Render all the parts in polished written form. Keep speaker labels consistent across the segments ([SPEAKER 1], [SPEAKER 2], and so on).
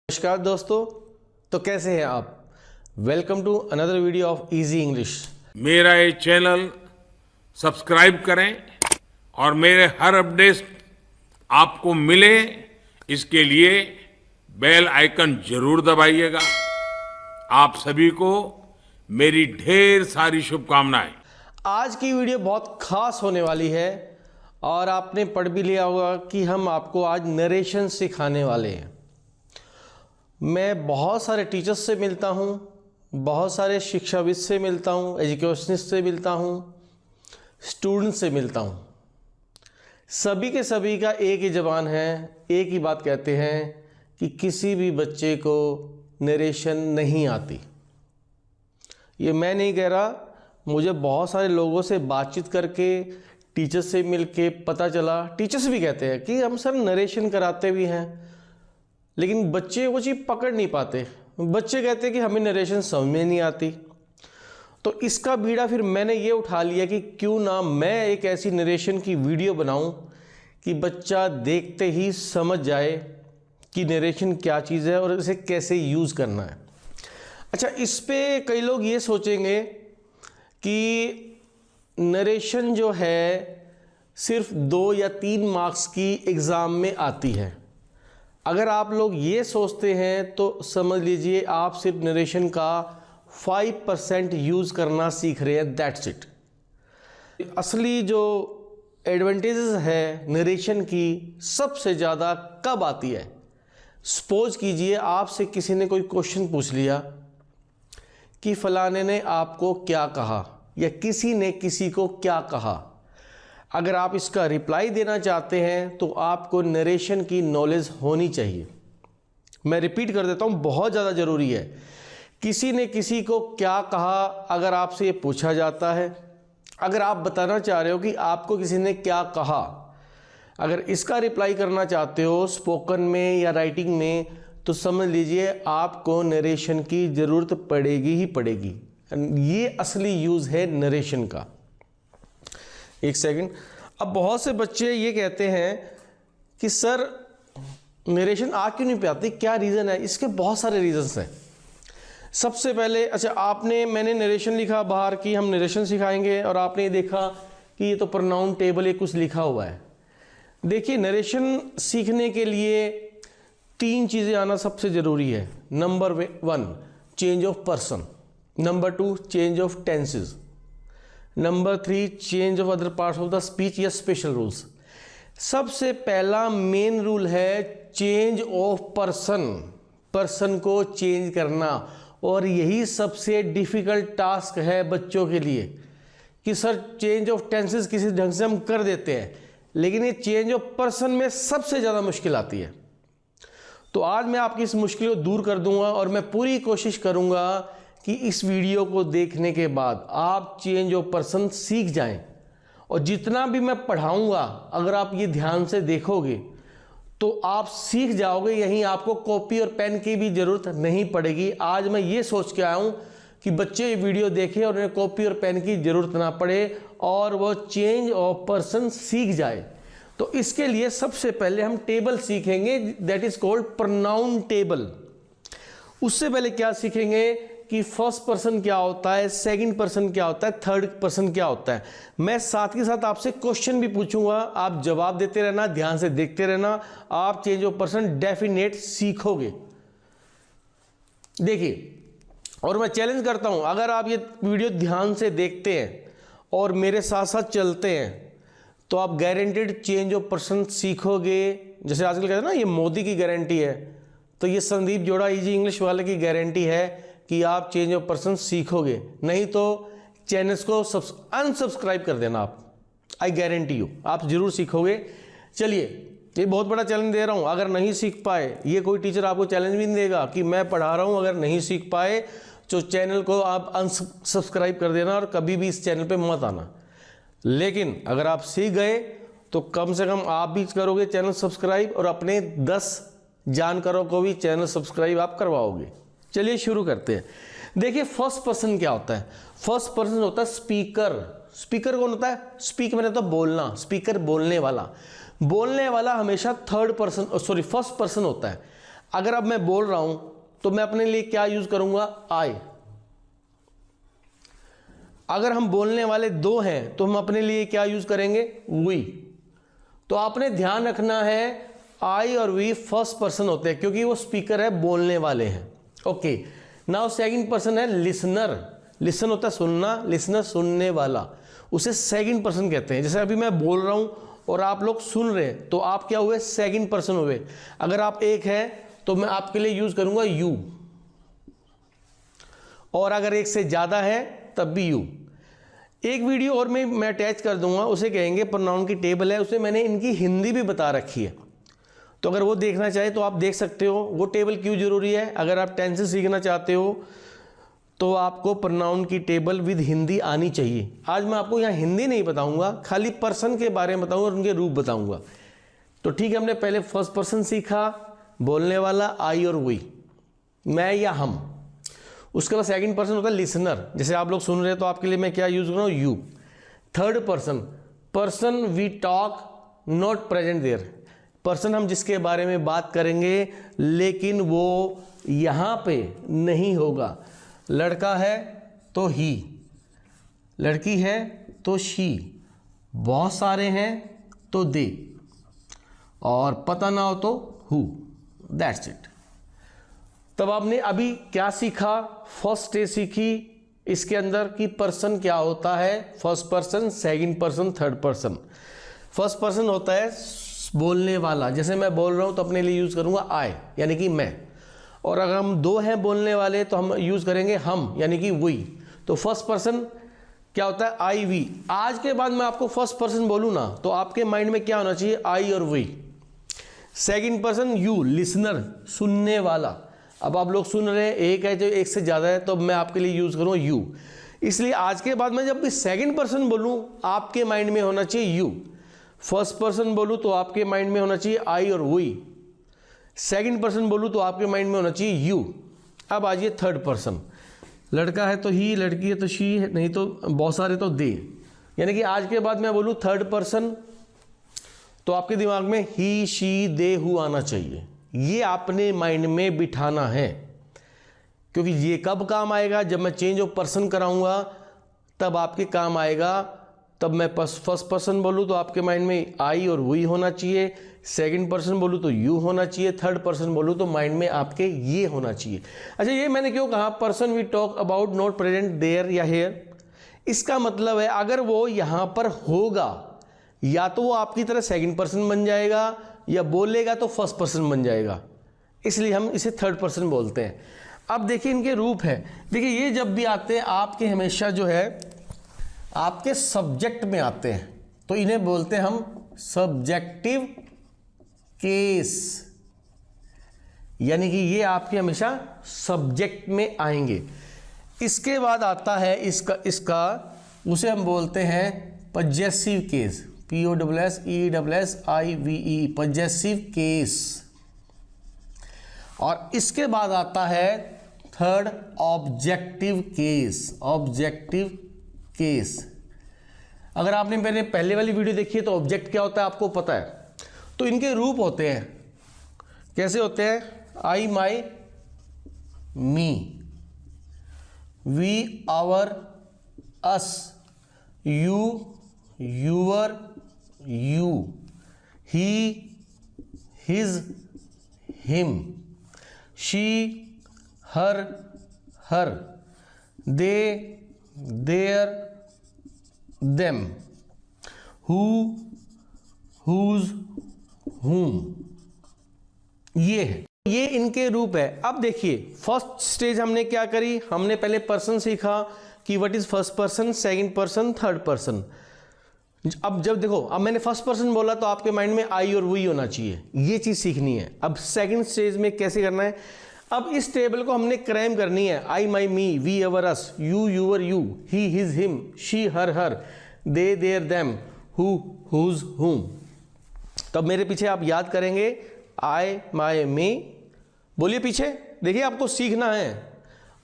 [SPEAKER 1] नमस्कार दोस्तों, तो कैसे हैं आप। Welcome to another video of easy English.
[SPEAKER 2] मेरा ये चैनल सब्सक्राइब करें और मेरे हर अपडेट आपको मिले, इसके लिए बेल आइकन जरूर दबाइएगा। आप सभी को मेरी ढेर सारी शुभकामनाएं।
[SPEAKER 1] आज की वीडियो बहुत खास होने वाली है और आपने पढ़ भी लिया होगा कि हम आपको आज नरेशन सिखाने वाले हैं। मैं बहुत सारे टीचर्स से मिलता हूँ, बहुत सारे शिक्षाविद से मिलता हूँ, एजुकेशनिस्ट से मिलता हूँ, स्टूडेंट से मिलता हूँ। सभी के सभी का एक ही ज़बान है, एक ही बात कहते हैं कि किसी भी बच्चे को नरेशन नहीं आती। ये मैं नहीं कह रहा, मुझे बहुत सारे लोगों से बातचीत करके, टीचर्स से मिलके पता चला। टीचर्स भी कहते हैं कि हम सर नरेशन कराते भी हैं, लेकिन बच्चे वो चीज़ पकड़ नहीं पाते। बच्चे कहते हैं कि हमें नरेशन समझ में नहीं आती। तो इसका बीड़ा फिर मैंने ये उठा लिया कि क्यों ना मैं एक ऐसी नरेशन की वीडियो बनाऊं कि बच्चा देखते ही समझ जाए कि नरेशन क्या चीज़ है और इसे कैसे यूज़ करना है। अच्छा, इस पे कई लोग ये सोचेंगे कि नरेशन जो है सिर्फ 2 या 3 मार्क्स की एग्ज़ाम में आती है। अगर आप लोग ये सोचते हैं तो समझ लीजिए आप सिर्फ नरेशन का 5% यूज़ करना सीख रहे हैं, दैट्स इट। असली जो एडवांटेजेस है नरेशन की सबसे ज़्यादा कब आती है। सपोज कीजिए आपसे किसी ने कोई क्वेश्चन पूछ लिया कि फलाने ने आपको क्या कहा या किसी ने किसी को क्या कहा। अगर आप इसका रिप्लाई देना चाहते हैं तो आपको नरेशन की नॉलेज होनी चाहिए। मैं रिपीट कर देता हूँ, बहुत ज़्यादा ज़रूरी है। किसी ने किसी को क्या कहा अगर आपसे ये पूछा जाता है, अगर आप बताना चाह रहे हो कि आपको किसी ने क्या कहा, अगर इसका रिप्लाई करना चाहते हो स्पोकन में या राइटिंग में, तो समझ लीजिए आपको नरेशन की ज़रूरत पड़ेगी ही पड़ेगी। ये असली यूज़ है नरेशन का। एक सेकंड। अब बहुत से बच्चे ये कहते हैं कि सर नरेशन आ क्यों नहीं पाती, क्या रीज़न है। इसके बहुत सारे रीज़न्स हैं। सबसे पहले, अच्छा मैंने नरेशन लिखा बाहर कि हम नरेशन सिखाएंगे और आपने ये देखा कि ये तो प्रोनाउन टेबल ये कुछ लिखा हुआ है। देखिए, नरेशन सीखने के लिए 3 चीज़ें आना सबसे ज़रूरी है। Number 1 change of person, number 2 change of tenses, number 3 change of other parts of the speech या स्पेशल रूल्स। सबसे पहला मेन रूल है चेंज ऑफ पर्सन, पर्सन को चेंज करना। और यही सबसे डिफ़िकल्ट टास्क है बच्चों के लिए कि सर चेंज ऑफ टेंसेस किसी ढंग से हम कर देते हैं, लेकिन ये चेंज ऑफ पर्सन में सबसे ज़्यादा मुश्किल आती है। तो आज मैं आपकी इस मुश्किल को दूर कर दूंगा और मैं पूरी कोशिश करूंगा कि इस वीडियो को देखने के बाद आप चेंज ऑफ पर्सन सीख जाएं। और जितना भी मैं पढ़ाऊंगा अगर आप ये ध्यान से देखोगे तो आप सीख जाओगे। यहीं आपको कॉपी और पेन की भी ज़रूरत नहीं पड़ेगी। आज मैं ये सोच के आया हूँ कि बच्चे ये वीडियो देखें और उन्हें कॉपी और पेन की ज़रूरत ना पड़े और वो चेंज ऑफ पर्सन सीख जाए। तो इसके लिए सबसे पहले हम टेबल सीखेंगे, that is called pronoun table. उससे पहले क्या सीखेंगे कि फर्स्ट पर्सन क्या होता है, सेकंड पर्सन क्या होता है, थर्ड पर्सन क्या होता है। मैं साथ के साथ आपसे क्वेश्चन भी पूछूंगा, आप जवाब देते रहना, ध्यान से देखते रहना। आप चेंज ऑफ पर्सन डेफिनेट सीखोगे। देखिए, और मैं चैलेंज करता हूं, अगर आप ये वीडियो ध्यान से देखते हैं और मेरे साथ साथ चलते हैं तो आप गारंटेड चेंज ऑफ पर्सन सीखोगे। जैसे आजकल कहते हैं ना, ये मोदी की गारंटी है, तो ये संदीप जोड़ा इजी इंग्लिश वाले की गारंटी है कि आप चेंज ऑफ पर्सन सीखोगे। नहीं तो चैनल्स को अनसब्सक्राइब कर देना आप, आई गारंटी यू, आप जरूर सीखोगे। चलिए, ये बहुत बड़ा चैलेंज दे रहा हूँ। अगर नहीं सीख पाए, ये कोई टीचर आपको चैलेंज भी नहीं देगा कि मैं पढ़ा रहा हूँ, अगर नहीं सीख पाए तो चैनल को आप अनसब्सक्राइब कर देना और कभी भी इस चैनल पे मत आना। लेकिन अगर आप सीख गए तो कम से कम आप भी करोगे चैनल सब्सक्राइब और अपने 10 जानकारों को भी चैनल सब्सक्राइब आप करवाओगे। चलिए शुरू करते हैं। देखिए, फर्स्ट पर्सन क्या होता है। फर्स्ट पर्सन होता है स्पीकर। स्पीकर कौन होता है? स्पीक मैंने तो बोलना, स्पीकर बोलने वाला। बोलने वाला हमेशा फर्स्ट पर्सन होता है। अगर अब मैं बोल रहा हूं तो मैं अपने लिए क्या यूज करूंगा? आई। अगर हम बोलने वाले दो हैं तो हम अपने लिए क्या यूज करेंगे? वी। तो आपने ध्यान रखना है आई और वी फर्स्ट पर्सन होते हैं क्योंकि वो स्पीकर है, बोलने वाले हैं। ओके, नाउ सेकंड पर्सन है लिसनर। लिसन होता है सुनना, लिसनर सुनने वाला, उसे सेकंड पर्सन कहते हैं। जैसे अभी मैं बोल रहा हूं और आप लोग सुन रहे हैं तो आप क्या हुए? सेकंड पर्सन हुए। अगर आप एक है तो मैं आपके लिए यूज करूंगा यू, और अगर एक से ज्यादा है तब भी यू। एक वीडियो और मैं अटैच कर दूंगा, उसे कहेंगे प्रोनाउन की टेबल है, उसमें मैंने इनकी हिंदी भी बता रखी है, तो अगर वो देखना चाहे तो आप देख सकते हो। वो टेबल क्यों जरूरी है? अगर आप टेंसेस सीखना चाहते हो तो आपको प्रोनाउन की टेबल विद हिंदी आनी चाहिए। आज मैं आपको यहाँ हिंदी नहीं बताऊंगा, खाली पर्सन के बारे में बताऊंगा और उनके रूप बताऊंगा। तो ठीक है, हमने पहले फर्स्ट पर्सन सीखा, बोलने वाला आई और वी, मैं या हम। उसके बाद सेकंड पर्सन होता है लिसनर, जैसे आप लोग सुन रहे हैं तो आपके लिए मैं क्या यूज कर रहा हूँ? You. Third person, person we talk not present there, person हम जिसके बारे में बात करेंगे लेकिन वो यहां पे नहीं होगा। लड़का है तो ही, लड़की है तो शी, बहुत सारे हैं तो दे, और पता ना हो तो हु। That's it. तब आपने अभी क्या सीखा? फर्स्ट स्टेज सीखी इसके अंदर कि पर्सन क्या होता है, first person, second person, third person. First person होता है बोलने वाला, जैसे मैं बोल रहा हूं तो अपने लिए यूज करूंगा आई, यानी कि मैं। और अगर हम दो हैं बोलने वाले तो हम यूज करेंगे हम, यानी कि वी। तो फर्स्ट पर्सन क्या होता है? I we. आज के बाद मैं आपको फर्स्ट पर्सन बोलूं ना तो आपके माइंड में क्या होना चाहिए? आई और we. Second person you, listener, सुनने वाला। अब आप लोग सुन रहे हैं, एक है जो एक से ज्यादा है, तो मैं आपके लिए यूज करूंगा यू। इसलिए आज के बाद मैं जब भी सेकंड पर्सन बोलूं आपके माइंड में होना चाहिए यू। फर्स्ट पर्सन बोलूं तो आपके माइंड में होना चाहिए आई और वी। सेकंड पर्सन बोलूं तो आपके माइंड में होना चाहिए यू। अब आइए थर्ड पर्सन, लड़का है तो ही, लड़की है तो शी, नहीं तो बहुत सारे तो दे। यानी कि आज के बाद मैं बोलूं थर्ड पर्सन तो आपके दिमाग में ही, शी, दे, हु आना चाहिए। ये आपने माइंड में बिठाना है, क्योंकि ये कब काम आएगा? जब मैं चेंज ऑफ पर्सन कराऊंगा तब आपके काम आएगा। तब मैं फर्स्ट पर्सन बोलूँ तो आपके माइंड में आई और वी होना चाहिए, सेकंड पर्सन बोलूँ तो यू होना चाहिए, थर्ड पर्सन बोलूँ तो माइंड में आपके ये होना चाहिए। अच्छा, ये मैंने क्यों कहा person we talk about not present there या हेयर? इसका मतलब है अगर वो यहाँ पर होगा या तो वो आपकी तरह सेकंड पर्सन बन जाएगा या बोलेगा तो फर्स्ट पर्सन बन जाएगा, इसलिए हम इसे थर्ड पर्सन बोलते हैं। अब देखिए इनके रूप है। देखिए ये जब भी आते हैं आपके हमेशा जो है आपके सब्जेक्ट में आते हैं, तो इन्हें बोलते हैं हम सब्जेक्टिव केस, यानी कि ये आपके हमेशा सब्जेक्ट में आएंगे। इसके बाद आता है इसका उसे हम बोलते हैं possessive case, POSSESSIVE, possessive case. और इसके बाद आता है third objective case, objective case. अगर आपने मैंने पहले वाली वीडियो देखी है तो ऑब्जेक्ट क्या होता है आपको पता है। तो इनके रूप होते हैं, कैसे होते हैं? I, my, me, we, our, us, you, your, you, he, his, him, she, her, her, they, their, them, who, whose, whom. ये है, ये इनके रूप है। अब देखिए फर्स्ट स्टेज हमने क्या करी? हमने पहले पर्सन सीखा कि what is first person, second person, third person. अब जब देखो, अब मैंने फर्स्ट पर्सन बोला तो आपके माइंड में आई और वी होना चाहिए, ये चीज सीखनी है। अब सेकंड स्टेज में कैसे करना है? अब इस टेबल को हमने क्राइम करनी है। I, my, me, we, our, us, you, your, you, he, his, him, she, her, her, they, their, them, who, whose, whom. तब मेरे पीछे आप याद करेंगे आई, माई, मी। बोलिए पीछे, देखिए आपको सीखना है।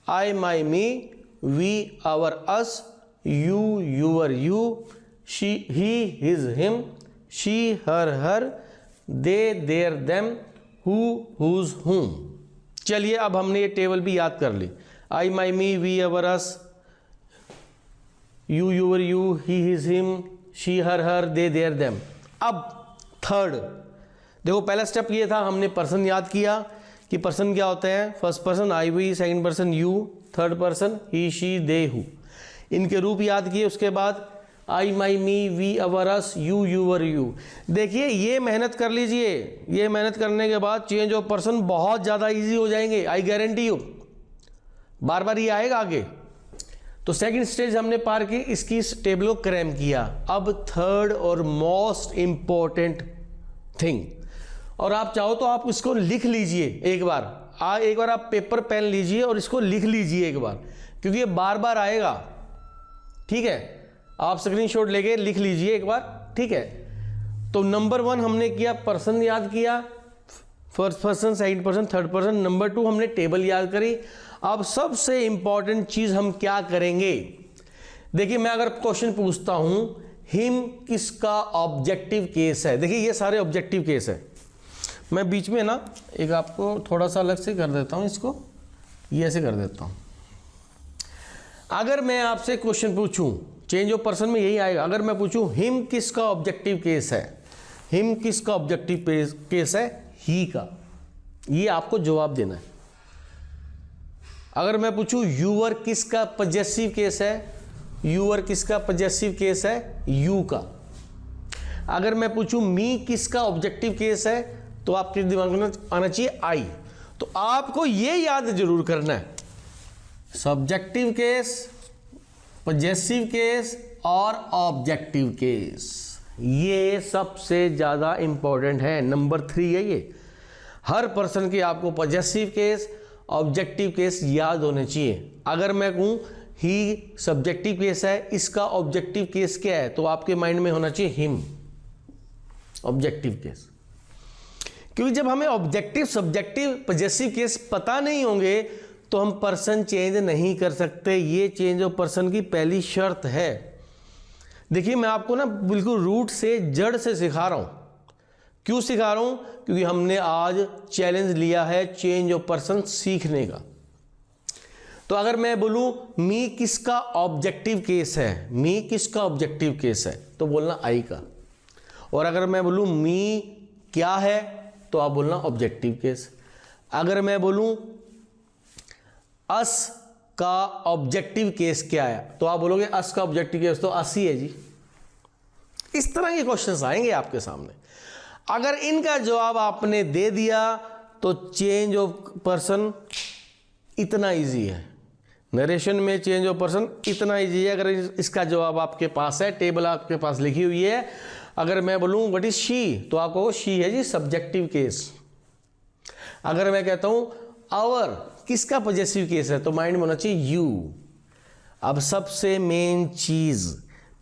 [SPEAKER 1] I, my, me, we, our, us, you, your, you, she, he, his, him, she, her, her, they, their, them, who, whose, whom. चलिए अब हमने ये टेबल भी याद कर ली। I, my, me, we, our, us, you, your, you, he, his, him, she, her, her, they, their, them. अब third देखो, पहला स्टेप ये था, हमने पर्सन याद किया कि पर्सन क्या होते हैं। First person I, we, second person you, third person he, she, they, who. इनके रूप याद किए। उसके बाद I, my, me, we, our, us, you, your, you. देखिए ये मेहनत कर लीजिए, ये मेहनत करने के बाद चेंज ऑफ पर्सन बहुत ज़्यादा इजी हो जाएंगे, आई गारंटी यू। बार बार ये आएगा आगे। तो सेकंड स्टेज हमने पार की, इसकी इस टेबल को क्रैम किया। अब थर्ड और मोस्ट इंपॉर्टेंट थिंग, और आप चाहो तो आप इसको लिख लीजिए एक बार आप पेपर पेन लीजिए और इसको लिख लीजिए एक बार, क्योंकि ये बार बार आएगा। ठीक है, आप स्क्रीनशॉट लेके लिख लीजिए एक बार। ठीक है, तो नंबर 1 हमने किया, पर्सन याद किया, first person, second person, third person. Number 2 हमने टेबल याद करी। अब सबसे इंपॉर्टेंट चीज हम क्या करेंगे, देखिए मैं अगर क्वेश्चन पूछता हूं हिम किसका ऑब्जेक्टिव केस है, देखिए ये सारे ऑब्जेक्टिव केस है। मैं बीच में ना एक आपको थोड़ा सा अलग से कर देता हूं, इसको ये ऐसे कर देता हूं। अगर मैं आपसे क्वेश्चन पूछूं, चेंज ऑफ पर्सन में यही आएगा। अगर मैं पूछूं हिम किसका ऑब्जेक्टिव केस है, हिम किसका ऑब्जेक्टिव केस है, ही का, ये आपको जवाब देना है। अगर मैं पूछूं यूअर किसका पजेसिव केस है, यूअर किसका पजेसिव केस है, यू का। अगर मैं पूछूं मी किसका ऑब्जेक्टिव केस है, तो आपके दिमाग में आना चाहिए आई। तो आपको ये याद जरूर करना है, सब्जेक्टिव केस, पजेसिव केस और ऑब्जेक्टिव केस, ये सबसे ज़्यादा इंपॉर्टेंट है। नंबर 3 है ये। हर पर्सन के आपको पजेसिव केस, ऑब्जेक्टिव केस याद होने चाहिए। अगर मैं कहूँ ही सब्जेक्टिव केस है, इसका ऑब्जेक्टिव केस क्या है, तो आपके माइंड में होना चाहिए हिम ऑब्जेक्टिव केस। क्योंकि जब हमें ऑब्जेक्टिव, सब्जेक्टिव, पजेसिव केस पता नहीं होंगे तो हम पर्सन चेंज नहीं कर सकते। ये चेंज ऑफ पर्सन की पहली शर्त है। देखिए मैं आपको ना बिल्कुल रूट से, जड़ से सिखा रहा हूं। क्यों सिखा रहा हूं, क्योंकि हमने आज चैलेंज लिया है चेंज ऑफ पर्सन सीखने का। तो अगर मैं बोलूं मी किसका ऑब्जेक्टिव केस है, मी किसका ऑब्जेक्टिव केस है, तो बोलना आई का। और अगर मैं बोलूं मी क्या है, तो आप बोलना ऑब्जेक्टिव केस। अगर मैं बोलूं अस का ऑब्जेक्टिव केस क्या है, तो आप बोलोगे अस का ऑब्जेक्टिव केस तो अस ही है जी। इस तरह के क्वेश्चंस आएंगे आपके सामने। अगर इनका जवाब आपने दे दिया तो चेंज ऑफ पर्सन इतना इजी है। नरेशन में चेंज ऑफ पर्सन इतना इजी है। अगर इसका जवाब आपके पास है, टेबल आपके पास लिखी हुई है। अगर मैं बोलूं व्हाट इज शी, तो आप कहो शी है जी सब्जेक्टिव केस। अगर मैं कहता हूं आवर किसका पॉजेसिव केस है, तो माइंड में होना चाहिए यू। अब सबसे मेन चीज,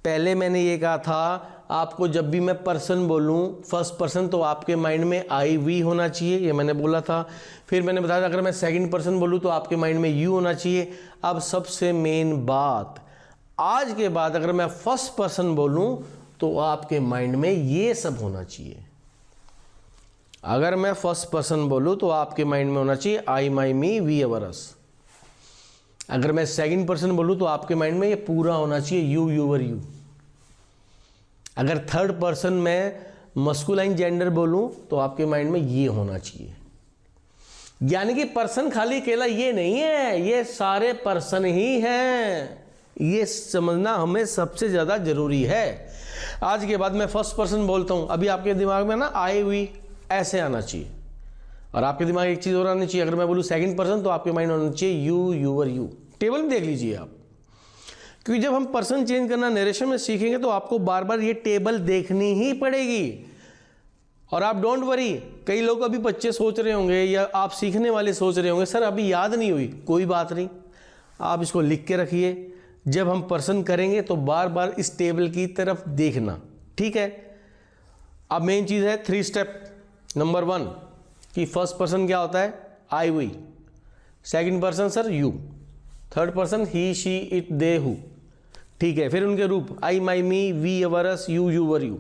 [SPEAKER 1] पहले मैंने ये कहा था आपको जब भी मैं पर्सन बोलूं फर्स्ट पर्सन, तो आपके माइंड में आई वी होना चाहिए, ये मैंने बोला था। फिर मैंने बताया अगर मैं सेकंड पर्सन बोलूं तो आपके माइंड में यू होना चाहिए। अब सबसे मेन बात, आज के बाद अगर मैं फर्स्ट पर्सन बोलूं तो आपके माइंड में ये सब होना चाहिए। अगर मैं फर्स्ट पर्सन बोलूं तो आपके माइंड में होना चाहिए आई, माई, मी, वी, अवर, अस। अगर मैं सेकंड पर्सन बोलूं तो आपके माइंड में ये पूरा होना चाहिए यू, यूवर, यू। अगर थर्ड पर्सन में मस्कुलाइन जेंडर बोलूं तो आपके माइंड में ये होना चाहिए। यानी कि पर्सन खाली अकेला ये नहीं है, ये सारे पर्सन ही हैं। ये समझना हमें सबसे ज़्यादा जरूरी है। आज के बाद मैं फर्स्ट पर्सन बोलता हूं, अभी आपके दिमाग में ना आई हुई ऐसे आना चाहिए। और आपके दिमाग में एक चीज़ और आनी चाहिए, अगर मैं बोलूँ सेकंड पर्सन तो आपके माइंड में होना चाहिए यू, यूवर, यू। टेबल में देख लीजिए आप, क्योंकि जब हम पर्सन चेंज करना नरेशन में सीखेंगे तो आपको बार बार ये टेबल देखनी ही पड़ेगी। और आप डोंट वरी, कई लोग अभी बच्चे सोच रहे होंगे या आप सीखने वाले सोच रहे होंगे सर अभी याद नहीं हुई, कोई बात नहीं, आप इसको लिख के रखिए। जब हम पर्सन करेंगे तो बार बार इस टेबल की तरफ देखना, ठीक है। अब मेन चीज़ है 3 स्टेप। नंबर 1 कि फर्स्ट पर्सन क्या होता है, I we. Second person sir you. Third person he, she, it, they, who. ठीक है, फिर उनके रूप I, my, me, we, our, us, you, your, you.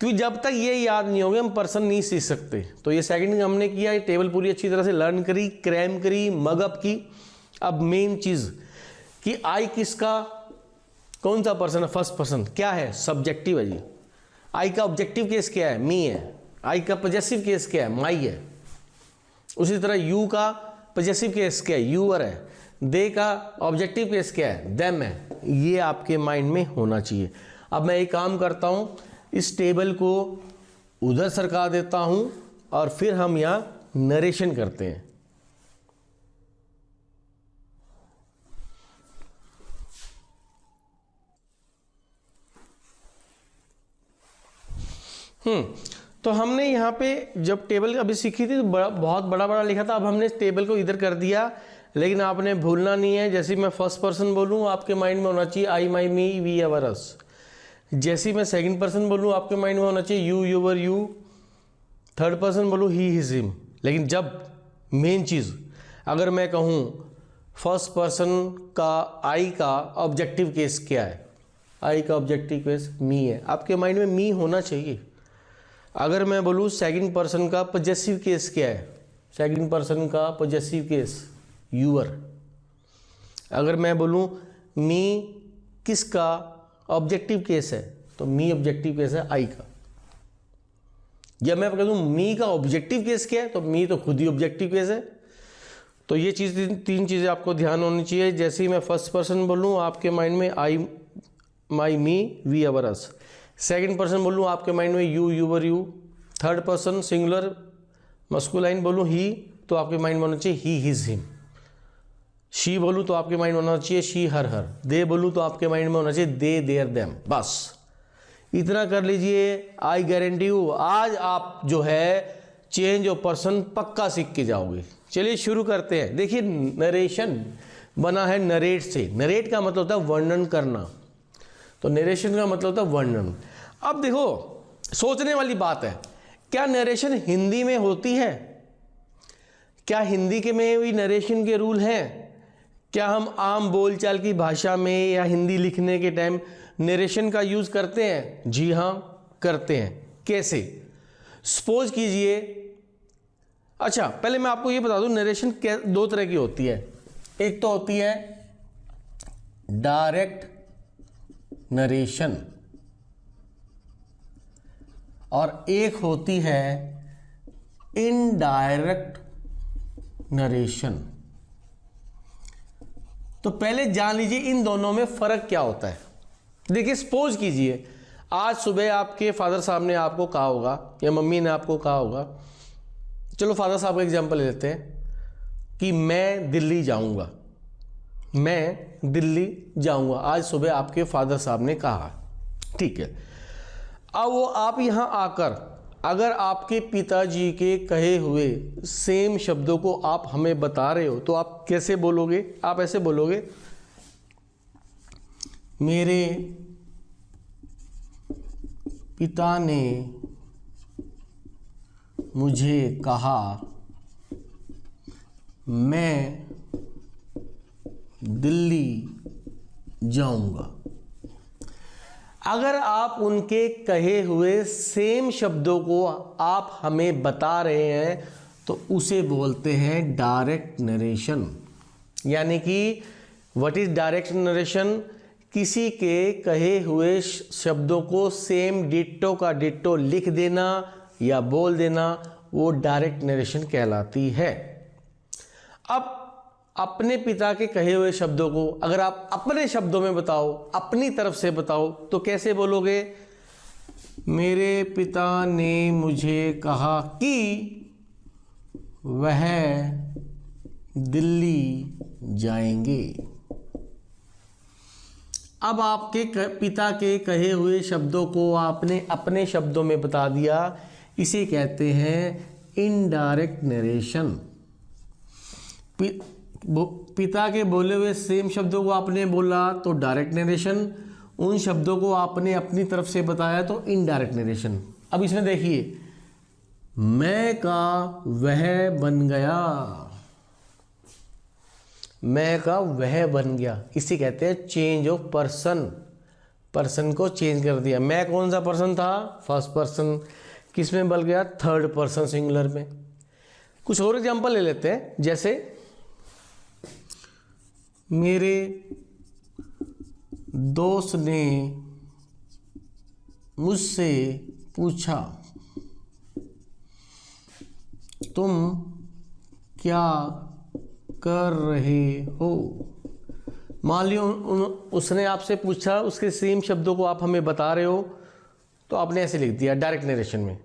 [SPEAKER 1] क्योंकि जब तक ये याद नहीं होगा हम पर्सन नहीं सीख सकते। तो ये सेकंड हमने किया, ये टेबल पूरी अच्छी तरह से लर्न करी, क्रैम करी, मगअप की। अब मेन चीज़ कि आई किसका, कौन सा पर्सन है, फर्स्ट पर्सन क्या है, सब्जेक्टिव है जी। आई का ऑब्जेक्टिव केस क्या है, मी है। आई का पॉजेसिव केस क्या है, माई है। उसी तरह यू का पॉजेसिव केस क्या है, यूअर है। दे का ऑब्जेक्टिव केस क्या है, देम है। ये आपके माइंड में होना चाहिए। अब मैं एक काम करता हूँ, इस टेबल को उधर सरका देता हूँ और फिर हम यहाँ नरेशन करते हैं। तो हमने यहाँ पे जब टेबल अभी सीखी थी तो बहुत बड़ा बड़ा लिखा था। अब हमने इस टेबल को इधर कर दिया, लेकिन आपने भूलना नहीं है, जैसे मैं फर्स्ट पर्सन बोलूँ आपके माइंड में होना चाहिए आई, माई, मी, वी, अवर, अस। जैसे मैं सेकंड पर्सन बोलूँ आपके माइंड में होना चाहिए you, your, you. Third person बोलूँ ही, हिज, हिम। लेकिन जब मेन चीज़ अगर मैं कहूँ फर्स्ट पर्सन का आई का ऑब्जेक्टिव केस क्या है, आई का ऑब्जेक्टिव केस मी है, आपके माइंड में मी होना चाहिए। अगर मैं बोलूँ सेकंड पर्सन का पॉजेसिव केस क्या है, सेकंड पर्सन का पॉजेसिव केस यूअर। अगर मैं बोलूँ मी किसका ऑब्जेक्टिव केस है, तो मी ऑब्जेक्टिव केस है आई का। या मैं कह दूँ मी का ऑब्जेक्टिव केस क्या है, तो मी तो खुद ही ऑब्जेक्टिव केस है। तो ये चीज़ तीन चीज़ें आपको ध्यान होनी चाहिए। जैसे ही मैं फर्स्ट पर्सन बोलूँ आपके माइंड में I, my, me, we, our, us. Second person बोलूँ आपके माइंड में you, your, you. Third person singular masculine बोलूँ ही, तो आपके माइंड में होना चाहिए ही, हिज, हिम। शी बोलूँ तो आपके माइंड में होना चाहिए शी, हर, हर। दे बोलूँ तो आपके माइंड में होना चाहिए दे, देयर, देम। बस इतना कर लीजिए। आई गारंटी यू आज आप जो है चेंज ऑफ पर्सन पक्का सीख के जाओगे। चलिए शुरू करते हैं। देखिए नरेशन बना है नरेट से। नरेट का मतलब होता है वर्णन करना, तो नरेशन का मतलब होता है वर्णन। अब देखो सोचने वाली बात है, क्या नरेशन हिंदी में होती है? क्या हिंदी के में भी नरेशन के रूल हैं? क्या हम आम बोलचाल की भाषा में या हिंदी लिखने के टाइम नरेशन का यूज़ करते हैं? जी हाँ करते हैं। कैसे? सपोज कीजिए, अच्छा पहले मैं आपको ये बता दूं नरेशन दो तरह की होती है। एक तो होती है डायरेक्ट नरेशन और एक होती है इनडायरेक्ट नरेशन। तो पहले जान लीजिए इन दोनों में फर्क क्या होता है। देखिए सपोज कीजिए आज सुबह आपके फादर साहब ने आपको कहा होगा या मम्मी ने आपको कहा होगा, चलो फादर साहब का एग्जांपल ले लेते हैं कि मैं दिल्ली जाऊंगा, मैं दिल्ली जाऊंगा, आज सुबह आपके फादर साहब ने कहा। ठीक है, अब वो आप यहां आकर अगर आपके पिताजी के कहे हुए सेम शब्दों को आप हमें बता रहे हो तो आप कैसे बोलोगे? आप ऐसे बोलोगे, मेरे पिता ने मुझे कहा मैं दिल्ली जाऊंगा। अगर आप उनके कहे हुए सेम शब्दों को आप हमें बता रहे हैं तो उसे बोलते हैं डायरेक्ट नरेशन। यानी कि व्हाट इज डायरेक्ट नरेशन? किसी के कहे हुए शब्दों को सेम डिट्टो का डिट्टो लिख देना या बोल देना, वो डायरेक्ट नरेशन कहलाती है। अब अपने पिता के कहे हुए शब्दों को अगर आप अपने शब्दों में बताओ, अपनी तरफ से बताओ, तो कैसे बोलोगे? मेरे पिता ने मुझे कहा कि वह दिल्ली जाएंगे। अब आपके पिता के कहे हुए शब्दों को आपने अपने शब्दों में बता दिया, इसे कहते हैं इनडायरेक्ट नरेशन। पिता के बोले हुए सेम शब्दों को आपने बोला तो डायरेक्ट नरेशन, उन शब्दों को आपने अपनी तरफ से बताया तो इनडायरेक्ट नरेशन। अब इसमें देखिए, मैं का वह बन गया, मैं का वह बन गया, इसे कहते हैं चेंज ऑफ पर्सन। पर्सन को चेंज कर दिया। मैं कौन सा पर्सन था? First person. किस में बदल गया? थर्ड पर्सन सिंगुलर में। कुछ और एग्जांपल ले लेते हैं, जैसे मेरे दोस्त ने मुझसे पूछा तुम क्या कर रहे हो। मान लियो उसने आपसे पूछा, उसके सेम शब्दों को आप हमें बता रहे हो, तो आपने ऐसे लिख दिया डायरेक्ट नरेशन में।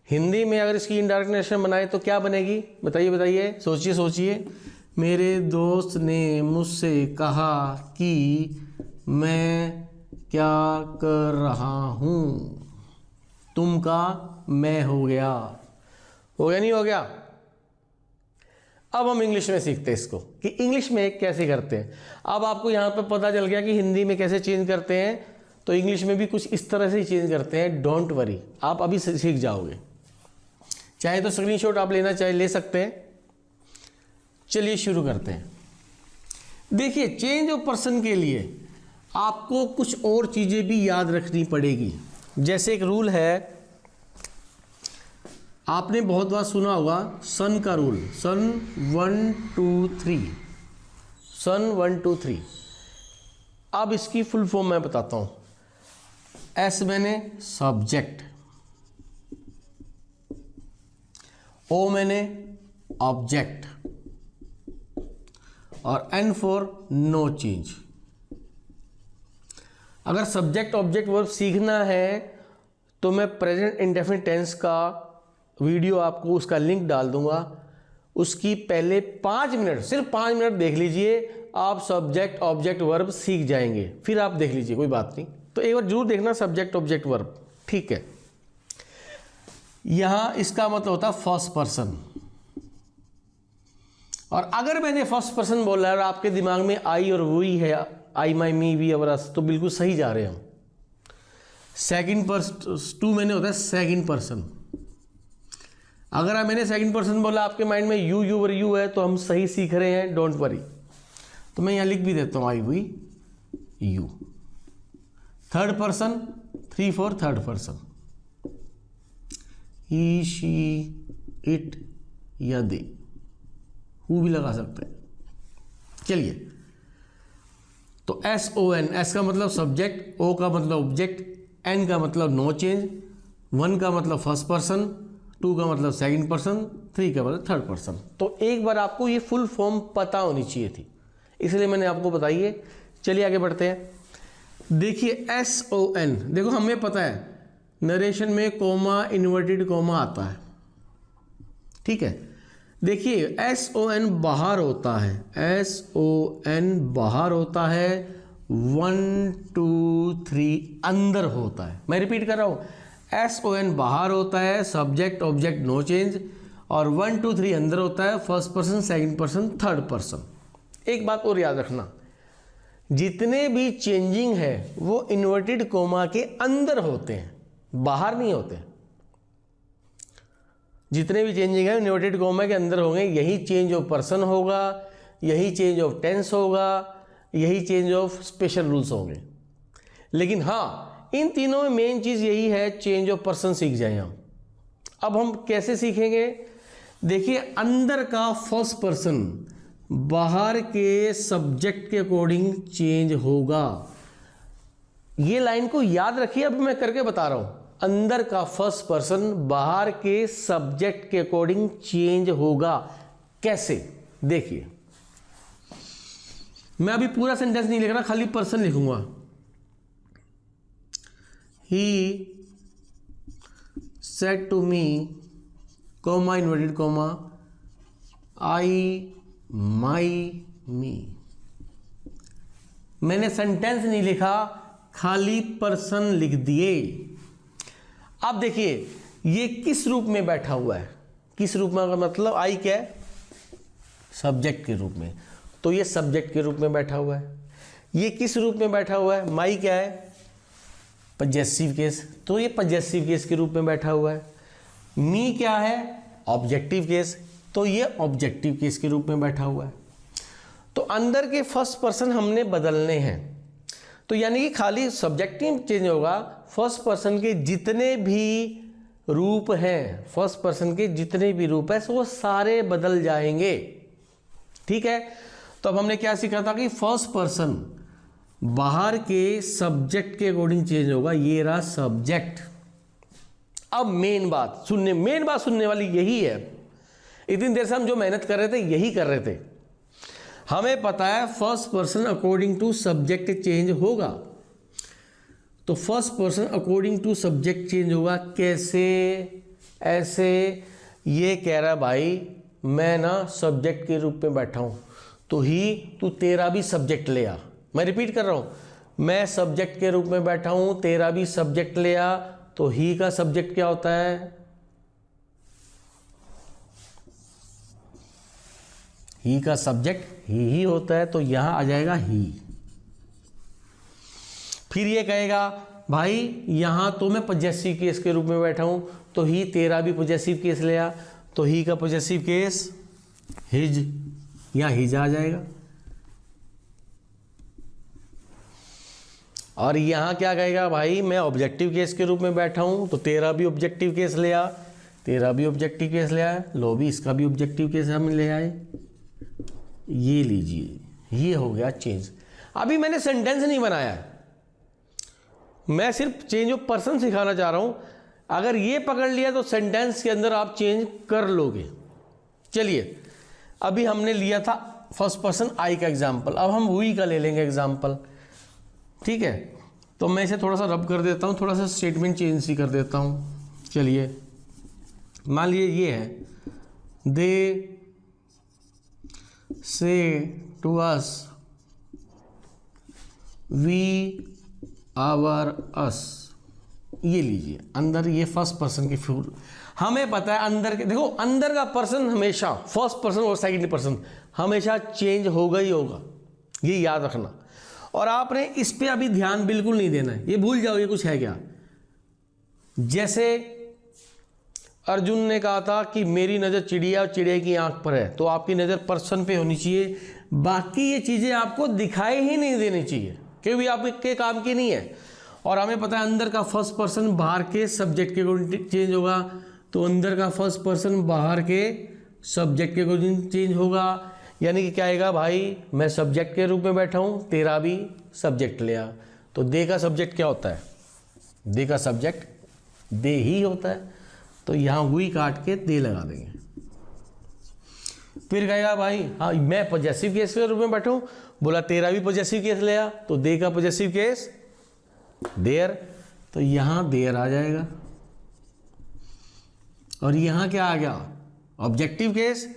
[SPEAKER 1] हिंदी में अगर इसकी इनडायरेक्ट नरेशन बनाए तो क्या बनेगी? बताइए बताइए, सोचिए सोचिए। मेरे दोस्त ने मुझसे कहा कि मैं क्या कर रहा हूँ। तुम का मैं हो गया नहीं हो गया? अब हम इंग्लिश में सीखते हैं इसको कि इंग्लिश में कैसे करते हैं। अब आपको यहाँ पर पता चल गया कि हिंदी में कैसे चेंज करते हैं, तो इंग्लिश में भी कुछ इस तरह से ही चेंज करते हैं। डोंट वरी, आप अभी सीख जाओगे। चाहे तो स्क्रीनशॉट आप लेना चाहे ले सकते हैं। चलिए शुरू करते हैं। देखिए, चेंज ऑफ पर्सन के लिए आपको कुछ और चीज़ें भी याद रखनी पड़ेगी। जैसे एक रूल है, आपने बहुत बार सुना होगा सन का रूल, सन 1 2 3, सन 1 2 3। अब इसकी फुल फॉर्म मैं बताता हूं। एस मैंने सब्जेक्ट, ओ मैंने ऑब्जेक्ट, और एन फॉर नो चेंज। अगर सब्जेक्ट ऑब्जेक्ट वर्ब सीखना है तो मैं प्रेजेंट इंडेफिनिट टेंस का वीडियो आपको उसका लिंक डाल दूंगा। उसकी पहले 5 मिनट, सिर्फ 5 मिनट देख लीजिए, आप सब्जेक्ट ऑब्जेक्ट वर्ब सीख जाएंगे। फिर आप देख लीजिए, कोई बात नहीं। तो एक बार जरूर देखना सब्जेक्ट ऑब्जेक्ट वर्ब, ठीक है। यहां इसका मतलब होता है फर्स्ट पर्सन। और अगर मैंने फर्स्ट पर्सन बोला और आपके दिमाग में आई और वही है, आई माई मी वी और अस, तो बिल्कुल सही जा रहे हैं हम। सेकंड पर्सन, टू मैंने होता है सेकंड पर्सन। अगर मैंने सेकंड पर्सन बोला, आपके माइंड में यू और यू है, तो हम सही सीख रहे हैं, डोंट वरी। तो मैं यहां लिख भी देता हूं I we you. Third person, 3 4 third person, he she it या दे, हु भी लगा सकते हैं। चलिए, तो एस ओ एन, एस का मतलब सब्जेक्ट, ओ का मतलब ऑब्जेक्ट, एन का मतलब नो चेंज, 1 का मतलब फर्स्ट पर्सन, 2 का मतलब सेकंड पर्सन, 3 का मतलब थर्ड पर्सन। तो एक बार आपको ये फुल फॉर्म पता होनी चाहिए थी, इसलिए मैंने आपको बताई है। चलिए आगे बढ़ते हैं। देखिए एस ओ एन, देखो हमें पता है नरेशन में कोमा, इन्वर्टेड कोमा आता है, ठीक है। देखिए एस ओ एन बाहर होता है, एस ओ एन बाहर होता है, 1 2 3 अंदर होता है। मैं रिपीट कर रहा हूं, एस ओ एन बाहर होता है, सब्जेक्ट ऑब्जेक्ट नो चेंज, और 1 2 3 अंदर होता है, first person second person third person. एक बात और याद रखना, जितने भी चेंजिंग है वो इन्वर्टेड कोमा के अंदर होते हैं, बाहर नहीं होते। जितने भी चेंजिंग है इन्वर्टेड कोमा के अंदर होंगे। यही चेंज ऑफ पर्सन होगा, यही चेंज ऑफ टेंस होगा, यही चेंज ऑफ स्पेशल रूल्स होंगे। लेकिन हाँ, इन तीनों में मेन चीज यही है, चेंज ऑफ पर्सन सीख जाए हम। अब हम कैसे सीखेंगे? देखिए, अंदर का फर्स्ट पर्सन बाहर के सब्जेक्ट के अकॉर्डिंग चेंज होगा। ये लाइन को याद रखिए, अब मैं करके बता रहा हूं। अंदर का फर्स्ट पर्सन बाहर के सब्जेक्ट के अकॉर्डिंग चेंज होगा। कैसे? देखिए, मैं अभी पूरा सेंटेंस नहीं लिख रहा, खाली पर्सन लिखूंगा। He said to me, comma inverted comma, I my me. मैंने सेंटेंस नहीं लिखा, खाली पर्सन लिख दिए। अब देखिए ये किस रूप में बैठा हुआ है, किस रूप में, मतलब आई क्या है? सब्जेक्ट के रूप में, तो ये सब्जेक्ट के रूप में बैठा हुआ है। ये किस रूप में बैठा हुआ है? माई क्या है? पजेसिव केस, तो ये पजेसिव केस के रूप में बैठा हुआ है। मी क्या है? ऑब्जेक्टिव केस, तो ये ऑब्जेक्टिव केस के रूप में बैठा हुआ है। तो अंदर के फर्स्ट पर्सन हमने बदलने हैं। तो यानी कि खाली सब्जेक्ट ही चेंज होगा, फर्स्ट पर्सन के जितने भी रूप हैं, फर्स्ट पर्सन के जितने भी रूप हैं वो सारे बदल जाएंगे। ठीक है, तो अब हमने क्या सीखा था कि फर्स्ट पर्सन बाहर के सब्जेक्ट के अकॉर्डिंग चेंज होगा, ये रहा सब्जेक्ट। अब मेन बात सुनने वाली यही है, इतनी देर से हम जो मेहनत कर रहे थे यही कर रहे थे। हमें पता है first person according to subject change होगा, तो first person according to subject change होगा कैसे? ऐसे, ये कह रहा भाई मैं ना सब्जेक्ट के रूप में बैठा हूं, तो ही तू तेरा भी सब्जेक्ट ले आ। मैं रिपीट कर रहा हूं, मैं सब्जेक्ट के रूप में बैठा हूं, तेरा भी सब्जेक्ट ले आ। तो ही का सब्जेक्ट क्या होता है? ही का सब्जेक्ट ही होता है, तो यहां आ जाएगा ही। फिर ये कहेगा भाई यहां तो मैं पॉजेसिव केस के रूप में बैठा हूं, तो ही तेरा भी पॉजेसिव केस ले आ। तो ही का पॉजेसिव केस हिज या हिज आ जाएगा। और यहां क्या कहेगा भाई मैं ऑब्जेक्टिव केस के रूप में बैठा हूं, तो तेरा भी ऑब्जेक्टिव केस ले आ, तेरा भी ऑब्जेक्टिव केस ले आए, लो भी इसका भी ऑब्जेक्टिव केस हम ले आए। ये लीजिए, ये हो गया चेंज। अभी मैंने सेंटेंस नहीं बनाया है, मैं सिर्फ चेंज ऑफ पर्सन सिखाना चाह रहा हूं। अगर ये पकड़ लिया तो सेंटेंस के अंदर आप चेंज कर लोगे। चलिए, अभी हमने लिया था फर्स्ट पर्सन आई का एग्जाम्पल, अब हम वी का ले लेंगे एग्जाम्पल। ठीक है, तो मैं इसे थोड़ा सा रब कर देता हूँ, थोड़ा सा स्टेटमेंट चेंज ही कर देता हूँ। चलिए, मान लीजिए ये है, दे से टू अस वी आवर अस। ये लीजिए, अंदर ये फर्स्ट पर्सन की फ्यूर, हमें पता है अंदर के, देखो अंदर का पर्सन हमेशा फर्स्ट पर्सन और सेकंड पर्सन हमेशा चेंज होगा ही होगा, ये याद रखना। और आपने इस पे अभी ध्यान बिल्कुल नहीं देना है, ये भूल जाओ ये कुछ है क्या। जैसे अर्जुन ने कहा था कि मेरी नज़र चिड़िया और चिड़िया की आंख पर है, तो आपकी नज़र पर्सन पे होनी चाहिए, बाकी ये चीज़ें आपको दिखाई ही नहीं देनी चाहिए क्योंकि आपके काम की नहीं है। और हमें पता है अंदर का फर्स्ट पर्सन बाहर के सब्जेक्ट के अकॉर्डिंग चेंज होगा, तो अंदर का फर्स्ट पर्सन बाहर के सब्जेक्ट के अकॉर्डिंग चेंज होगा। यानी कि क्या आएगा भाई मैं सब्जेक्ट के रूप में बैठा हूँ, तेरा भी सब्जेक्ट ले आ। तो दे का सब्जेक्ट क्या होता है? दे का सब्जेक्ट दे ही होता है, तो यहाँ हुई काट के दे लगा देंगे। फिर कहेगा भाई हाँ मैं पॉजेसिव केस के रूप में बैठा हूँ, बोला तेरा भी पॉजेसिव केस ले आ, तो दे का पॉजेसिव केस देयर, तो यहाँ देयर आ जाएगा। और यहाँ क्या आ गया? ऑब्जेक्टिव केस,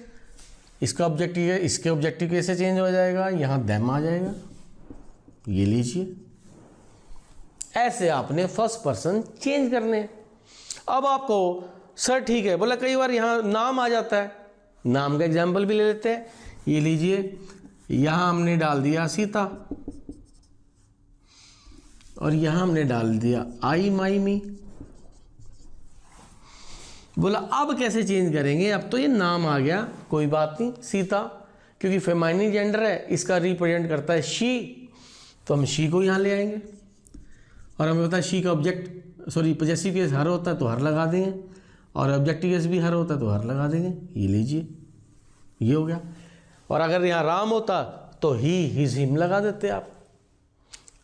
[SPEAKER 1] इसका ऑब्जेक्टिव है, इसके ऑब्जेक्टिव केस से चेंज हो जाएगा, यहाँ देम आ जाएगा। ये लीजिए, ऐसे आपने फर्स्ट पर्सन चेंज करने हैं। अब आपको सर ठीक है, बोला कई बार यहाँ नाम आ जाता है, नाम का एग्जाम्पल भी ले लेते हैं। ये लीजिए, यहाँ हमने डाल दिया सीता और यहाँ हमने डाल दिया आई माई मी। बोला अब कैसे चेंज करेंगे? अब तो ये नाम आ गया, कोई बात नहीं, सीता क्योंकि फेमाइनिन जेंडर है, इसका रिप्रेजेंट करता है शी, तो हम शी को यहाँ ले आएंगे। और हमें पता है शी का ऑब्जेक्ट पॉजेसिव केस हर होता है तो हर लगा देंगे, और ऑब्जेक्टिव केस भी हर होता है तो हर लगा देंगे। ये लीजिए, ये हो गया। और अगर यहाँ राम होता तो ही हिज हिम लगा देते आप।